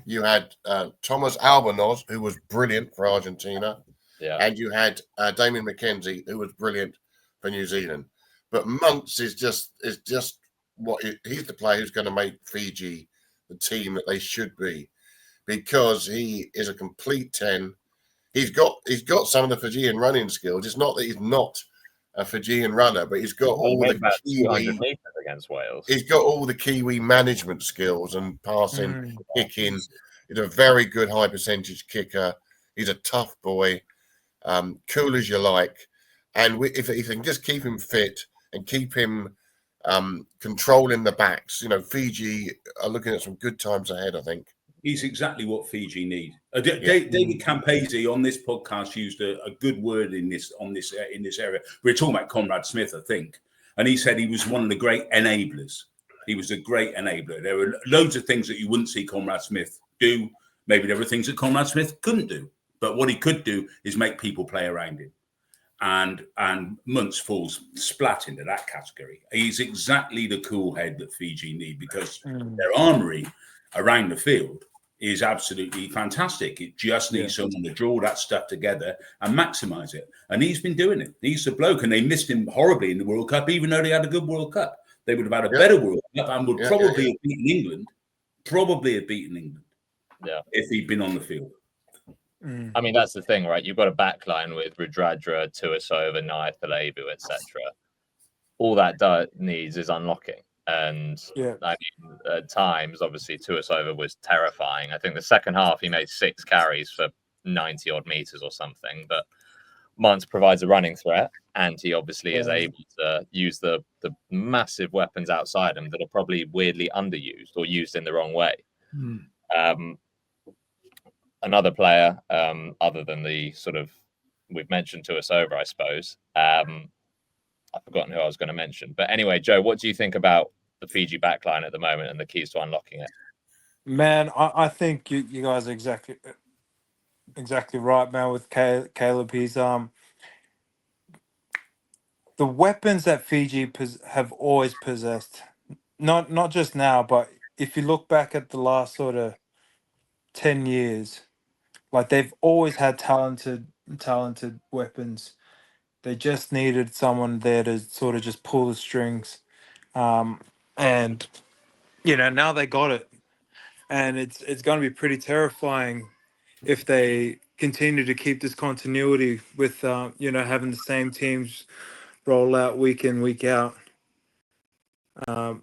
You had Thomas Albornoz, who was brilliant for Argentina. Yeah. And you had Damien McKenzie, who was brilliant for New Zealand. But Muntz is just he's the player who's going to make Fiji the team that they should be, because he is a complete 10. He's got some of the Fijian running skills. It's not that he's not a Fijian runner, but he's got all the Kiwi against Wales. He's got all the Kiwi management skills and passing, kicking. He's a very good high percentage kicker. He's a tough boy, cool as you like. And if you can just keep him fit and keep him controlling the backs, Fiji are looking at some good times ahead, I think. He's exactly what Fiji need. David Campese on this podcast used a good word in this area. We were talking about Conrad Smith, I think, and he said he was one of the great enablers. He was a great enabler. There were loads of things that you wouldn't see Conrad Smith do. Maybe there were things that Conrad Smith couldn't do, but what he could do is make people play around him. And Muntz falls splat into that category. He's exactly the cool head that Fiji need, because their armory around the field is absolutely fantastic. It just needs someone to draw that stuff together and maximize it. And he's been doing it. He's the bloke, and they missed him horribly in the World Cup, even though they had a good World Cup. They would have had a better World Cup and would probably have beaten England. If he'd been on the field. I mean, that's the thing, right? You've got a backline with Rudradra, Tuasova, Naya Thalebu, etc. All that needs is unlocking. And Yeah. I mean, at times, obviously, Tuasova was terrifying. I think the second half he made 6 carries for 90 odd meters or something. But Muntz provides a running threat, and he obviously is able to use the massive weapons outside him that are probably weirdly underused or used in the wrong way. Another player, other than the sort of we've mentioned Tuasova, I suppose. I've forgotten who I was going to mention, but anyway, Joe, what do you think about the Fiji backline at the moment and the keys to unlocking it? Man, I think you guys are exactly right, man. With Caleb, he's the weapons that Fiji have always possessed. Not just now, but if you look back at the last sort of 10 years, like they've always had talented weapons. They just needed someone there to sort of just pull the strings, and now they got it, and it's going to be pretty terrifying if they continue to keep this continuity with having the same teams roll out week in, week out. Come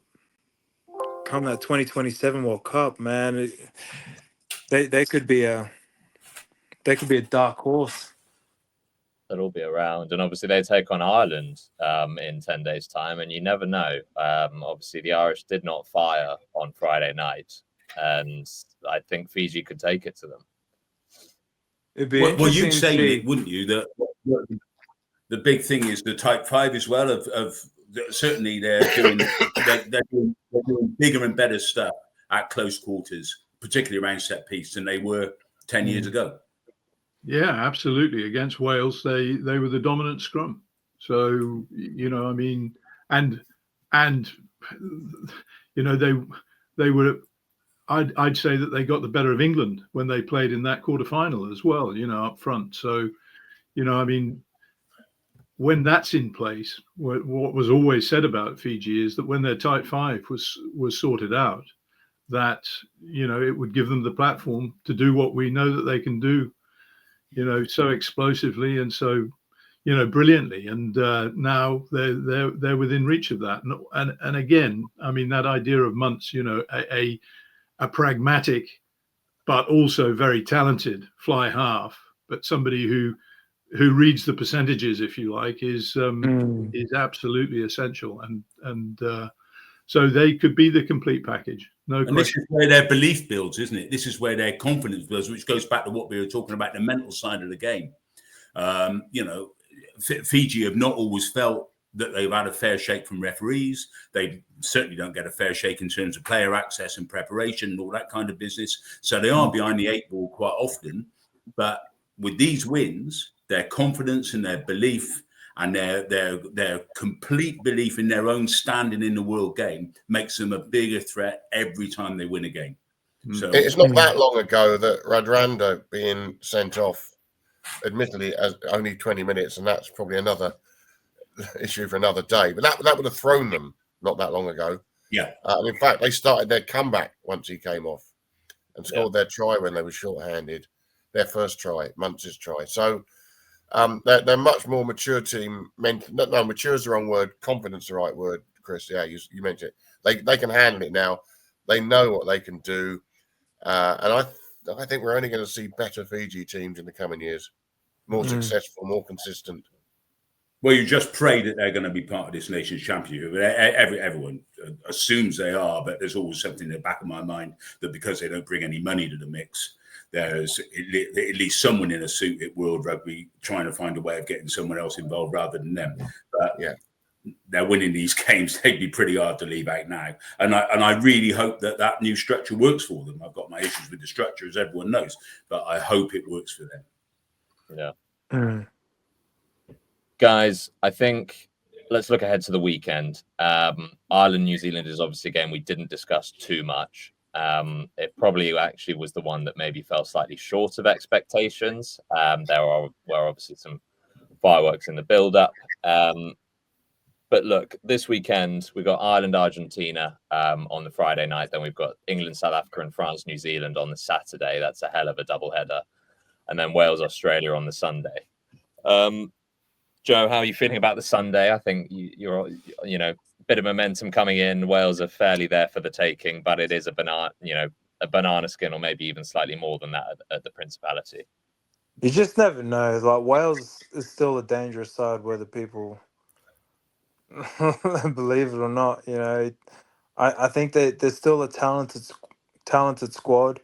that 2027 World Cup, man, they could be a dark horse. They'll all be around, and obviously they take on Ireland in 10 days' time, and you never know. Obviously, the Irish did not fire on Friday night, and I think Fiji could take it to them. Well, you'd say, Nick, wouldn't you, that the big thing is the Type 5 as well. Of certainly they're doing bigger and better stuff at close quarters, particularly around set piece, than they were 10 years ago. Yeah, absolutely. Against Wales, they were the dominant scrum. So I mean, and they were. I'd say that they got the better of England when they played in that quarterfinal as well. Up front. So I mean, when that's in place, what was always said about Fiji is that when their Type 5 was sorted out, that it would give them the platform to do what we know that they can do. So explosively and so, brilliantly, and now they're within reach of that. And again, I mean, that idea of Muntz, a pragmatic, but also very talented fly half, but somebody who reads the percentages, if you like, is absolutely essential. And so they could be the complete package. No question. This is where their belief builds, isn't it? This is where their confidence builds, which goes back to what we were talking about, the mental side of the game. Fiji have not always felt that they've had a fair shake from referees. They certainly don't get a fair shake in terms of player access and preparation and all that kind of business. So they are behind the 8 ball quite often. But with these wins, their confidence and their belief and their complete belief in their own standing in the world game makes them a bigger threat every time they win a game. So it's not that long ago that Radradra being sent off, admittedly, as only 20 minutes, and that's probably another issue for another day. But that would have thrown them not that long ago. Yeah. And in fact, they started their comeback once he came off and scored their try when they were short-handed. Their first try, Muntz's try. So they're much more mature team. No, mature is the wrong word. Confidence is the right word, Chris. Yeah, you mentioned it. They can handle it now. They know what they can do. And I think we're only going to see better Fiji teams in the coming years. More successful, more consistent. Well, you just pray that they're going to be part of this nation's championship. Everyone assumes they are, but there's always something in the back of my mind that because they don't bring any money to the mix, there's at least someone in a suit at World Rugby trying to find a way of getting someone else involved rather than them. But yeah, they're winning these games. They'd be pretty hard to leave out now. And I really hope that new structure works for them. I've got my issues with the structure, as everyone knows, but I hope it works for them. Yeah. Guys, I think let's look ahead to the weekend. Ireland, New Zealand is obviously a game we didn't discuss too much. It probably actually was the one that maybe fell slightly short of expectations. There were obviously some fireworks in the build-up. But look, this weekend, we've got Ireland, Argentina on the Friday night. Then we've got England, South Africa, and France, New Zealand on the Saturday. That's a hell of a doubleheader. And then Wales, Australia on the Sunday. Joe, how are you feeling about the Sunday? I think you're bit of momentum coming in. Wales are fairly there for the taking, but it is a banana skin, or maybe even slightly more than that at the Principality. You just never know. Like, Wales is still a dangerous side, whether people believe it or not. You know, I think that there's still a talented squad,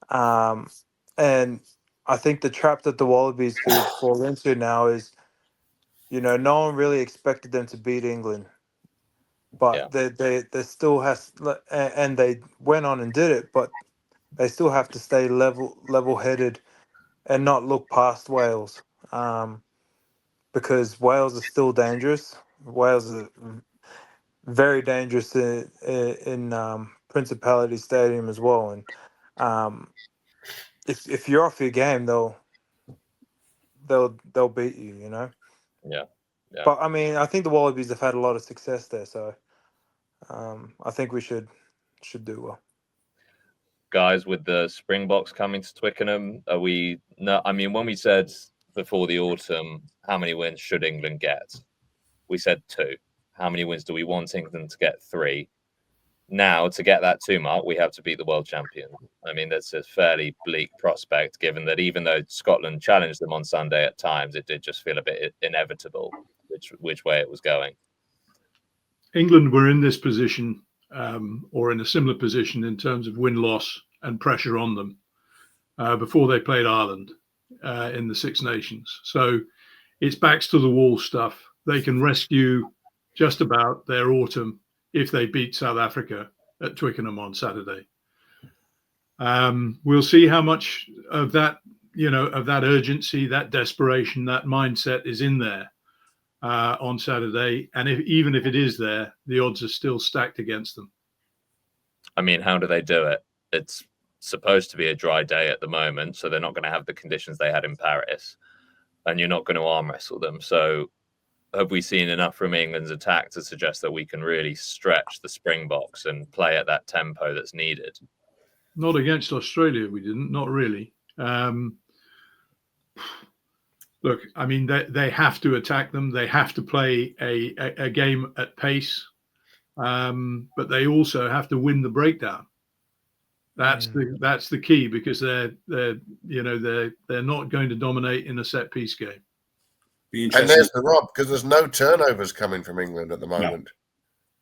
and I think the trap that the Wallabies could fall into now is, you know, no one really expected them to beat England, but they still has, and they went on and did it, but they still have to stay level-headed and not look past Wales, because Wales is still dangerous. Wales is very dangerous in Principality Stadium as well, and if you're off your game, they'll beat you. You know. Yeah. But I mean, I think the Wallabies have had a lot of success there, so I think we should do well. Guys, with the Springboks coming to Twickenham, are we? No, I mean, when we said before the autumn, how many wins should England get? We said 2. How many wins do we want England to get? 3. Now, to get that 2 mark, we have to beat the world champion. I mean, that's a fairly bleak prospect, given that even though Scotland challenged them on Sunday at times, it did just feel a bit inevitable which way it was going. England were in this position, or in a similar position in terms of win-loss and pressure on them before they played Ireland in the Six Nations. So it's backs to the wall stuff. They can rescue just about their autumn if they beat South Africa at Twickenham on Saturday. We'll see how much of that, of that urgency, that desperation, that mindset is in there on Saturday. And even if it is there, the odds are still stacked against them. I mean, how do they do it? It's supposed to be a dry day at the moment, so they're not going to have the conditions they had in Paris, and you're not going to arm wrestle them. So have we seen enough from England's attack to suggest that we can really stretch the Springboks and play at that tempo that's needed? Not against Australia, we didn't. Not really. Look, I mean, they have to attack them. They have to play a game at pace, but they also have to win the breakdown. That's the key, because they're not going to dominate in a set piece game. And there's the rub, because there's no turnovers coming from England at the moment.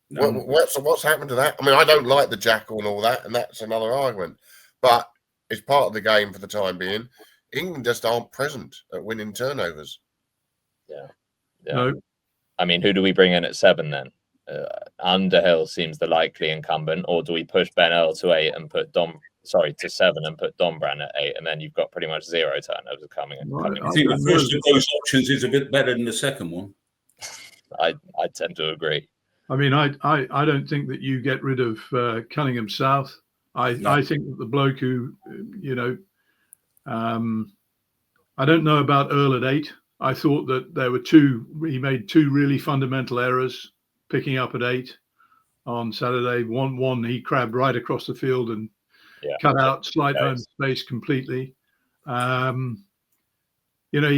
No. What's happened to that? I mean, I don't like the jackal and all that, and that's another argument. But it's part of the game for the time being. England just aren't present at winning turnovers. Yeah. No. I mean, who do we bring in at 7 then? Underhill seems the likely incumbent, or do we push Ben Earl to 8 and put to 7 and put Dombran at 8, and then you've got pretty much 0 turnovers coming. I think the first of those options is a bit better than the second one. I tend to agree. I mean, I don't think that you get rid of Cunningham South. I think that the bloke who, I don't know about Earl at 8. I thought that there were he made 2 really fundamental errors picking up at 8 on Saturday. One he crabbed right across the field and cut out slide home space completely. He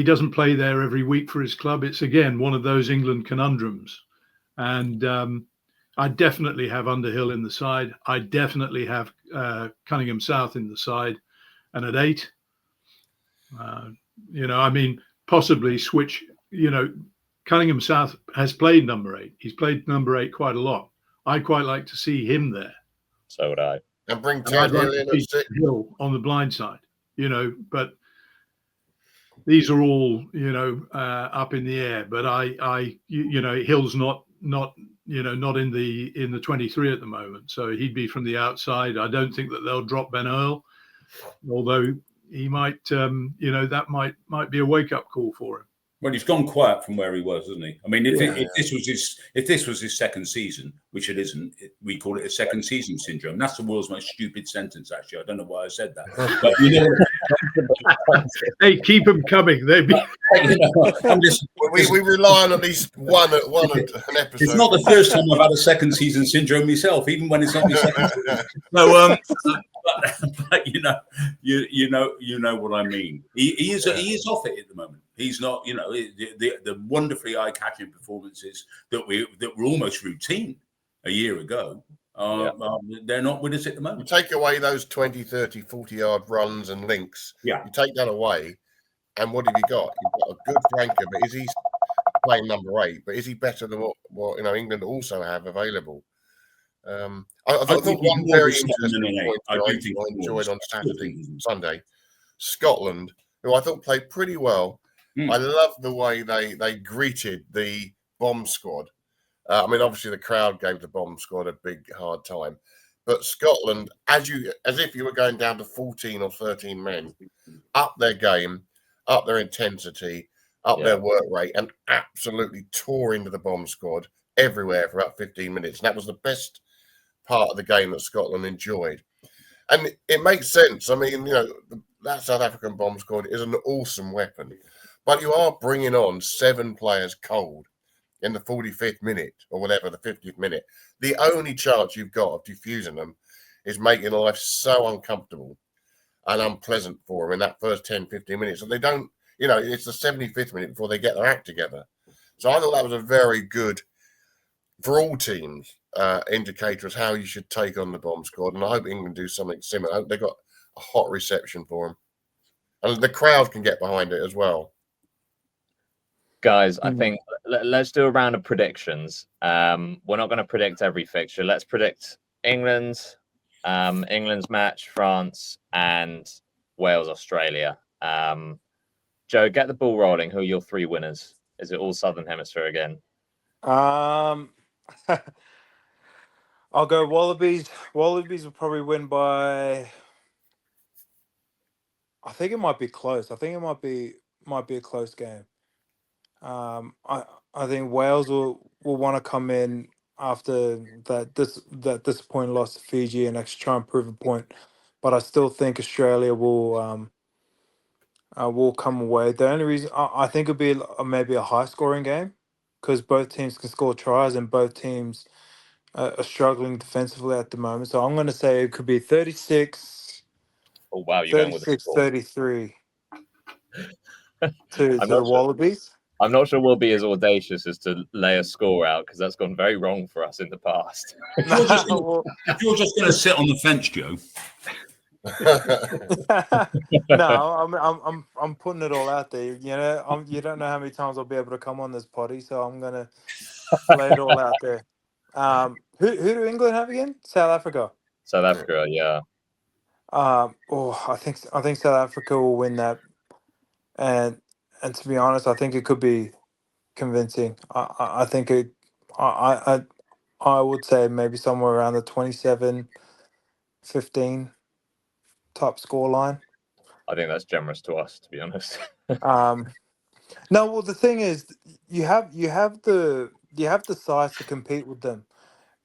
doesn't play there every week for his club. It's, again, one of those England conundrums. And I definitely have Underhill in the side. I definitely have Cunningham South in the side. And at 8, possibly switch, Cunningham South has played number 8. He's played number 8 quite a lot. I'd quite like to see him there. So would I. And bring Ted Hill in at 6. Hill on the blind side, but these are all, up in the air. But Hill's not in the 23 at the moment. So he'd be from the outside. I don't think that they'll drop Ben Earl, although he might, that might be a wake-up call for him. Well, he's gone quiet from where he was, hasn't he? I mean, if this was his second season, which it isn't, we call it a second season syndrome. That's the world's most stupid sentence, actually. I don't know why I said that. But hey, keep them coming. We rely on at least one an episode. It's not the first time I've had a second season syndrome myself, even when it's not my second season. No, but you know what I mean. He is off it at the moment. He's not, the wonderfully eye-catching performances that were almost routine a year ago. They're not with us at the You moment. take away those 20, 30, 40-yard runs and links. Yeah. You take that away, and what have you got? You've got a good flanker, but is he playing number 8? But is he better than what England also have available? I thought one very interesting point I enjoyed on Sunday, Scotland, who I thought played pretty well. I love the way they greeted the bomb squad. I mean, obviously the crowd gave the bomb squad a big hard time, but Scotland, as if you were going down to 14 or 13 men, up their game, up their intensity, up their work rate, and absolutely tore into the bomb squad everywhere for about 15 minutes. And that was the best part of the game that Scotland enjoyed. And it makes sense. I mean, that South African bomb squad is an awesome weapon, but you are bringing on 7 players cold in the 45th minute or whatever, the 50th minute. The only chance you've got of defusing them is making life so uncomfortable and unpleasant for them in that first 10, 15 minutes. And they don't, it's the 75th minute before they get their act together. So I thought that was a very good, for all teams, indicator as how you should take on the bomb squad. And I hope England do something similar. I hope they've got a hot reception for them. And the crowd can get behind it as well. Guys, I think let's do a round of predictions. We're not going to predict every fixture. Let's predict England's match, France, and Wales, Australia. Joe, get the ball rolling. Who are your 3 winners? Is it all Southern Hemisphere again? I'll go Wallabies. Wallabies will probably win by. I think it might be close. I think it might be a close game. I think Wales will want to come in after that disappointing loss to Fiji and actually try and prove a point. But I still think Australia will come away. The only reason I think it'll be maybe a high scoring game because both teams can score tries and both teams are struggling defensively at the moment. So I'm going to say it could be 36. Oh wow, you're going with 33 to the Wallabies. I'm not sure we'll be as audacious as to lay a score out because that's gone very wrong for us in the past. If you're just going to sit on the fence, Joe. No, I'm putting it all out there. You don't know how many times I'll be able to come on this potty, so I'm gonna lay it all out there. Who do England have again? South Africa. South Africa, yeah. I think South Africa will win that, and to be honest, I think it could be convincing. I think it. I would say maybe somewhere around the 27-15 top score line. I think that's generous to us, to be honest. No, well, the thing is, you have the size to compete with them,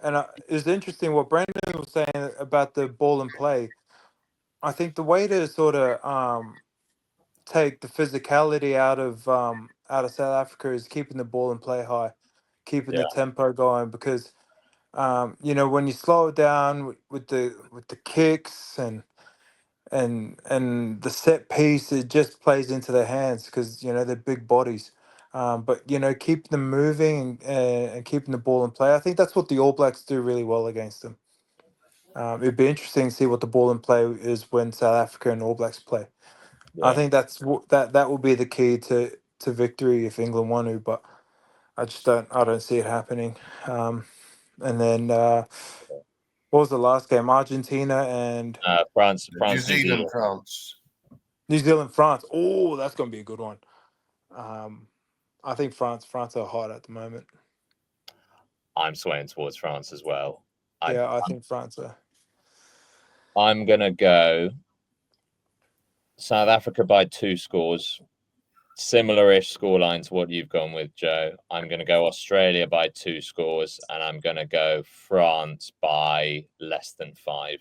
and it's interesting what Brandon was saying about the ball and play. I think the way to sort of take the physicality out of South Africa is keeping the ball and play high, keeping the tempo going, because when you slow it down with the kicks and the set piece, it just plays into their hands because they're big bodies. But keep them moving and keeping the ball in play. I think that's what the All Blacks do really well against them. It'd be interesting to see what the ball in play is when South Africa and All Blacks play. Yeah. I think that will be the key to victory if England want to, but I don't see it happening. And then what was the last game? Argentina and France, New Zealand, France. New Zealand, France. Oh, that's going to be a good one. I think France are hot at the moment. I'm swaying towards France as well. I think France are. I'm going to go South Africa by 2 scores. Similar-ish scoreline to what you've gone with, Joe. I'm going to go Australia by 2 scores, and I'm going to go France by less than 5.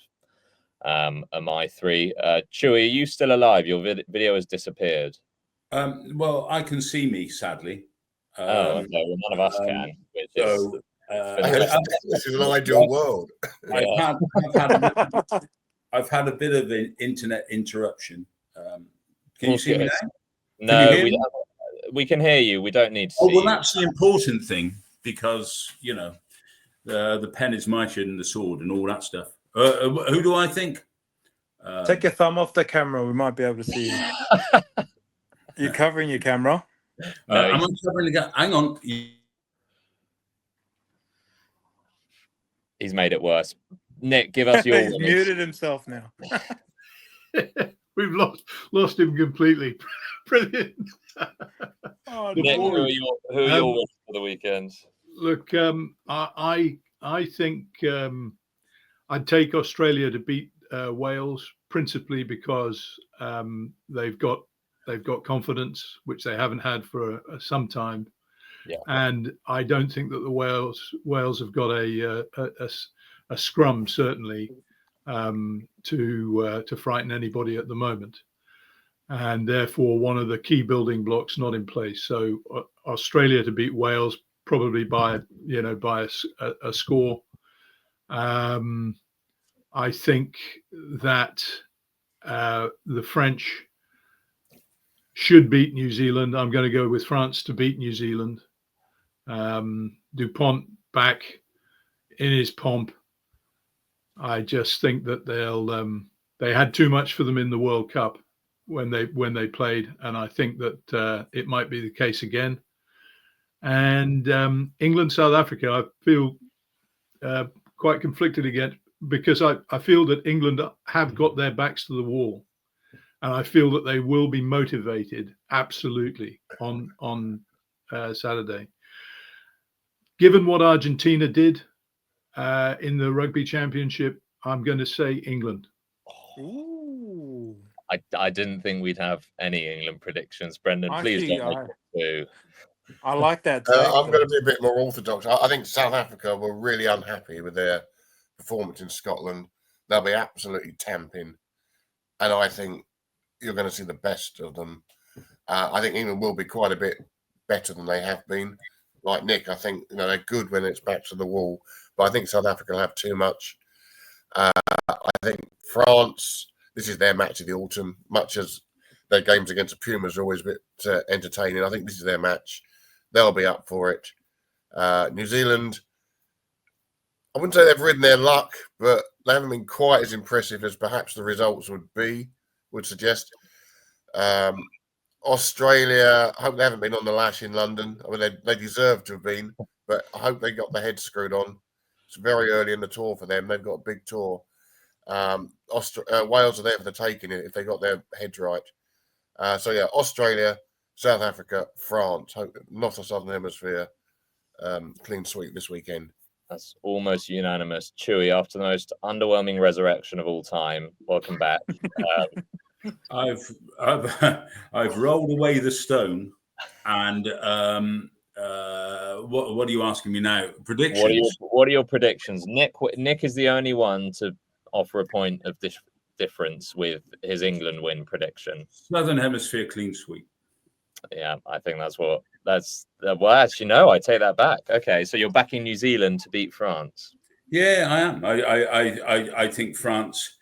Are my 3. Chewy, are you still alive? Your video has disappeared. Well, I can see me, sadly. Okay. Well, none of us can. This is an ideal world. I've had a bit of an internet interruption. Can you see me now? No, we can hear you. We don't need to see well, that's the important thing because, the pen is mightier than the sword and all that stuff. Who do I think? Take your thumb off the camera. We might be able to see you. You're covering your camera. No, I'm on covering again. Hang on. he's made it worse. Nick, give us your He's winners. muted himself now. We've lost him completely. Brilliant. Oh, Nick, who no. are your winners for the weekend? Look, I think I'd take Australia to beat Wales, principally because they've got confidence, which they haven't had for some time. Yeah. And I don't think that the Wales have got a scrum, certainly, to frighten anybody at the moment, and therefore one of the key building blocks not in place. So Australia to beat Wales, probably by a score. I think that the French should beat New Zealand. I'm going to go with France to beat New Zealand. Dupont back in his pomp. I just think that they had too much for them in the World Cup when they played, and I think that it might be the case again. And England, South Africa, I feel quite conflicted again, because I feel that England have got their backs to the wall, and I feel that they will be motivated absolutely on Saturday. Given what Argentina did in the Rugby Championship, I'm going to say England. Ooh. I didn't think we'd have any England predictions. Brendan, please Actually, don't make it too. I like that. I'm going to be a bit more orthodox. I think South Africa were really unhappy with their performance in Scotland. They'll be absolutely tamping, and I think you're going to see the best of them. I think England will be quite a bit better than they have been. Like Nick, I think they're good when it's back to the wall, but I think South Africa will have too much. I think France, this is their match of the autumn, much as their games against the Pumas are always a bit entertaining. I think this is their match. They'll be up for it. New Zealand, I wouldn't say they've ridden their luck, but they haven't been quite as impressive as perhaps the results would suggest. Australia, I hope they haven't been on the lash in London. I mean, they deserve to have been, but I hope they got the head screwed on. It's very early in the tour for them. They've got a big tour. Wales are there for the taking if they got their heads right. So yeah, Australia, South Africa, France. Hope not a Southern Hemisphere clean sweep this weekend. That's almost unanimous. Chewy, after the most underwhelming resurrection of all time, welcome back. I've rolled away the stone, and what are you asking me now? Predictions. What are your predictions? Nick is the only one to offer a point of difference with his England win prediction. Southern Hemisphere clean sweep. Yeah, I think well, actually, no, I take that back. Okay, so you're backing New Zealand to beat France. Yeah, I am. I think France.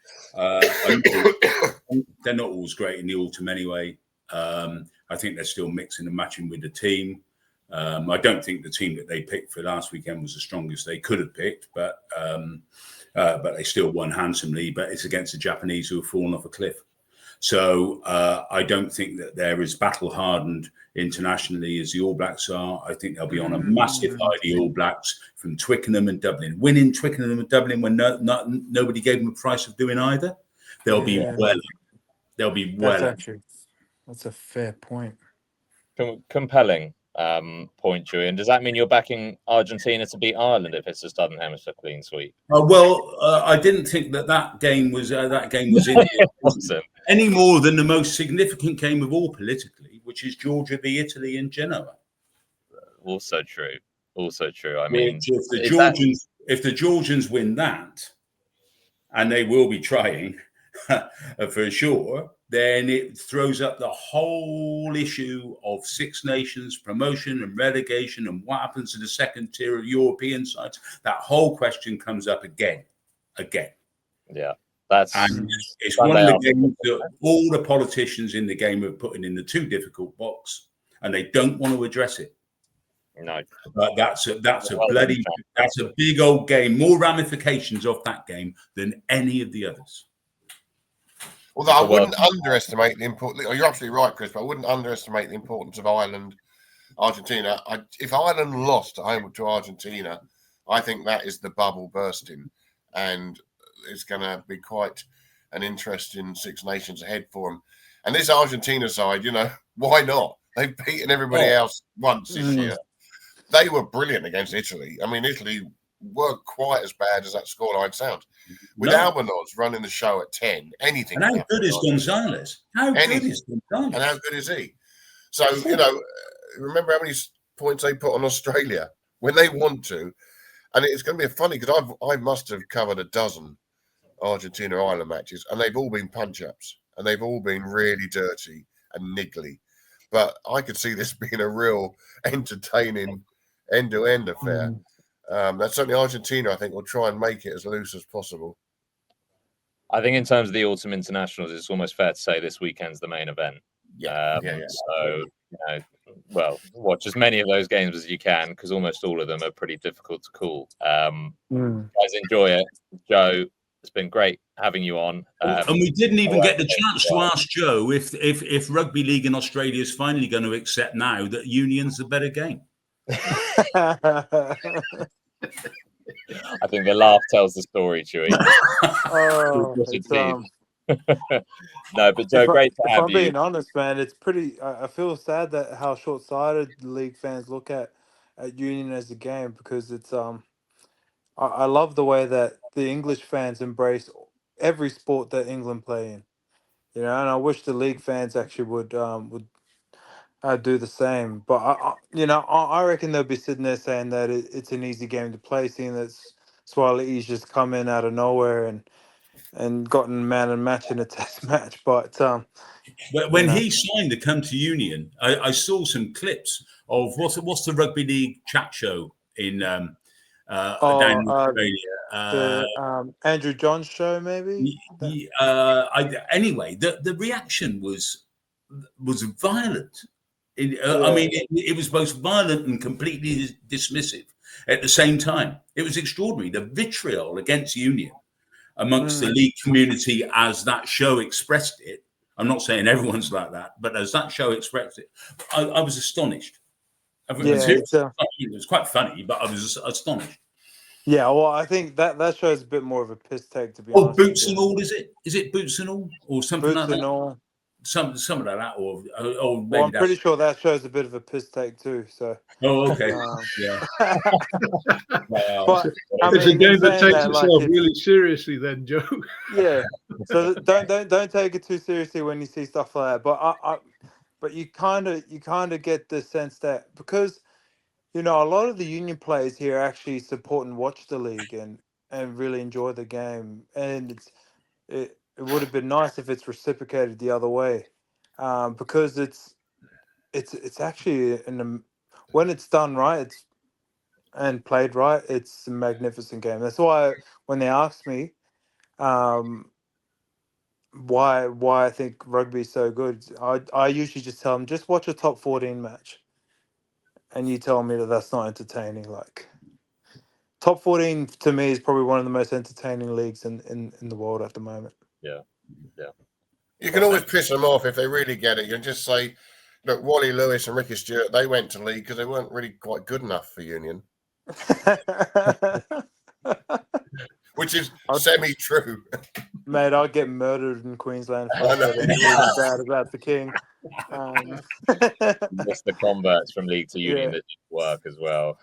They're not always great in the autumn anyway. I think they're still mixing and matching with the team. I don't think the team that they picked for last weekend was the strongest they could have picked, but they still won handsomely. But it's against the Japanese who have fallen off a cliff. So I don't think that they're as battle hardened internationally as the All Blacks are. I think they'll be on a massive high, the All Blacks, from Twickenham and Dublin. Winning Twickenham and Dublin when nobody gave them a price of doing either. They'll be well. They'll be well. That's a fair point. Compelling point, Joey. And does that mean you're backing Argentina to beat Ireland if it's a Southern Hemisphere clean sweep? I didn't think that game was in it. Awesome. Any more than the most significant game of all politically, which is Georgia v Italy in Genoa. Also true. I mean, if the Georgians win that, and they will be trying for sure, then it throws up the whole issue of Six Nations promotion and relegation and what happens to the second tier of European sides. That whole question comes up again. Yeah, it's one of the games that all the politicians in the game are putting in the too difficult box, and they don't want to address it. No, But that's a big old game. More ramifications of that game than any of the others. Although I wouldn't underestimate the importance. You're absolutely right, Chris. But I wouldn't underestimate the importance of Ireland, Argentina. If Ireland lost at home to Argentina, I think that is the bubble bursting, and it's going to be quite an interesting Six Nations ahead for them. And this Argentina side, why not? They've beaten everybody else once this year. They were brilliant against Italy. I mean, Italy weren't quite as bad as that scoreline sounds. With Albanos running the show at 10, anything. And how good is Gonzalez? How good is Gonzalez? And how good is he? So, remember how many points they put on Australia when they want to. And it's going to be funny because I must have covered a dozen Argentina-Ireland matches, and they've all been punch-ups, and they've all been really dirty and niggly. But I could see this being a real entertaining end-to-end affair. That's certainly Argentina, I think, will try and make it as loose as possible. I think in terms of the autumn internationals, it's almost fair to say this weekend's the main event. So, watch as many of those games as you can, because almost all of them are pretty difficult to call. Guys, enjoy it. Joe, it's been great having you on. And we didn't even get the chance to ask Joe if rugby league in Australia is finally going to accept now that union's a better game. I think the laugh tells the story, Chewy. No, but Joe, great to have you. If I'm being honest, man, it's pretty. I feel sad that how short-sighted league fans look at union as a game, because it's I love the way that the English fans embrace every sport that England play in. And I wish the league fans actually would do the same. But I reckon they'll be sitting there saying that it's an easy game to play, seeing that Sua'ali'i's just come in out of nowhere and gotten man and match in a test match. But when he signed to come to Union, I saw some clips of what's the rugby league chat show in down in Australia. The Andrew Johns show, maybe. Anyway, the reaction was violent. I mean, it was both violent and completely dismissive at the same time. It was extraordinary. The vitriol against Union amongst the league community, as that show expressed it. I'm not saying everyone's like that, but as that show expressed it, I was astonished. It was quite funny, but I was astonished. Yeah, well, I think that shows a bit more of a piss take, to be honest. Boots and all, is it? Is it Boots and All or something like that? Boots and All. Something like that, or maybe well, I'm pretty sure that shows a bit of a piss take too. So. Oh, okay. Yeah. But it's a game that takes itself really seriously, then, Joe. Yeah. So don't take it too seriously when you see stuff like that. But you kind of get the sense that, because a lot of the union players here actually support and watch the league and really enjoy the game, and it would have been nice if it's reciprocated the other way, because it's actually when it's done right, and played right, it's a magnificent game. That's why when they asked me why I think rugby is so good, I usually just tell them, just watch a top 14 match, and you tell me that that's not entertaining. Like, top 14 to me is probably one of the most entertaining leagues in the world at the moment. Yeah. You can always piss them off if they really get it. You can just say, look, Wally Lewis and Ricky Stewart, they went to league because they weren't really quite good enough for Union. Which is semi-true. Mate, I'll get murdered in Queensland for bad about the King. Just the converts from league to union that didn't work as well.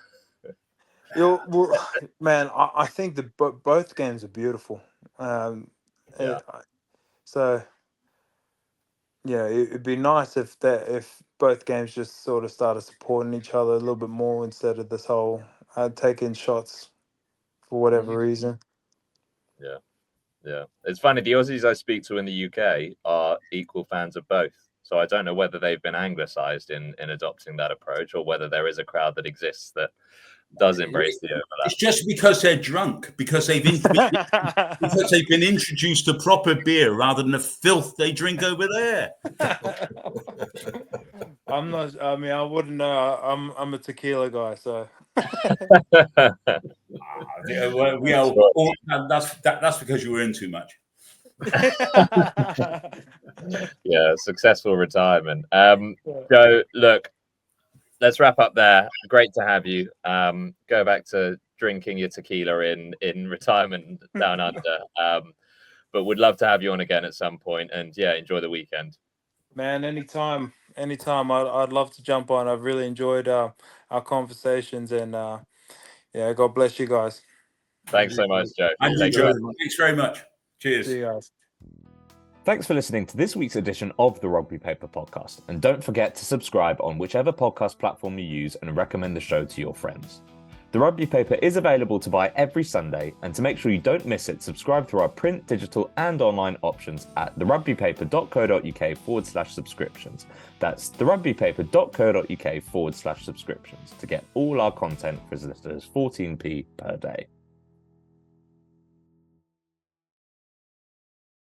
Man, I think both games are beautiful. So it'd be nice if both games just sort of started supporting each other a little bit more, instead of this whole taking shots for whatever reason. Yeah. It's funny, the Aussies I speak to in the UK are equal fans of both. So I don't know whether they've been anglicised in adopting that approach, or whether there is a crowd that exists that does embrace the overlap. It's just because they're drunk, because they've been introduced to proper beer rather than the filth they drink over there. I'm not. I mean, I wouldn't know. I'm a tequila guy, so. That's because you earn too much. Yeah, successful retirement. Joe, look, let's wrap up there. Great to have you. Go back to drinking your tequila in retirement down under. But would love to have you on again at some point. And yeah, enjoy the weekend. Man, anytime. I'd love to jump on. I've really enjoyed our conversations, and yeah, God bless you guys. Thanks so much, Joe. And you, Joe. Thanks very much. Cheers. See you guys. Thanks for listening to this week's edition of the Rugby Paper podcast. And don't forget to subscribe on whichever podcast platform you use and recommend the show to your friends. The Rugby Paper is available to buy every Sunday, and to make sure you don't miss it, subscribe through our print, digital and online options at therugbypaper.co.uk/subscriptions. That's therugbypaper.co.uk/subscriptions to get all our content for as little as 14p per day.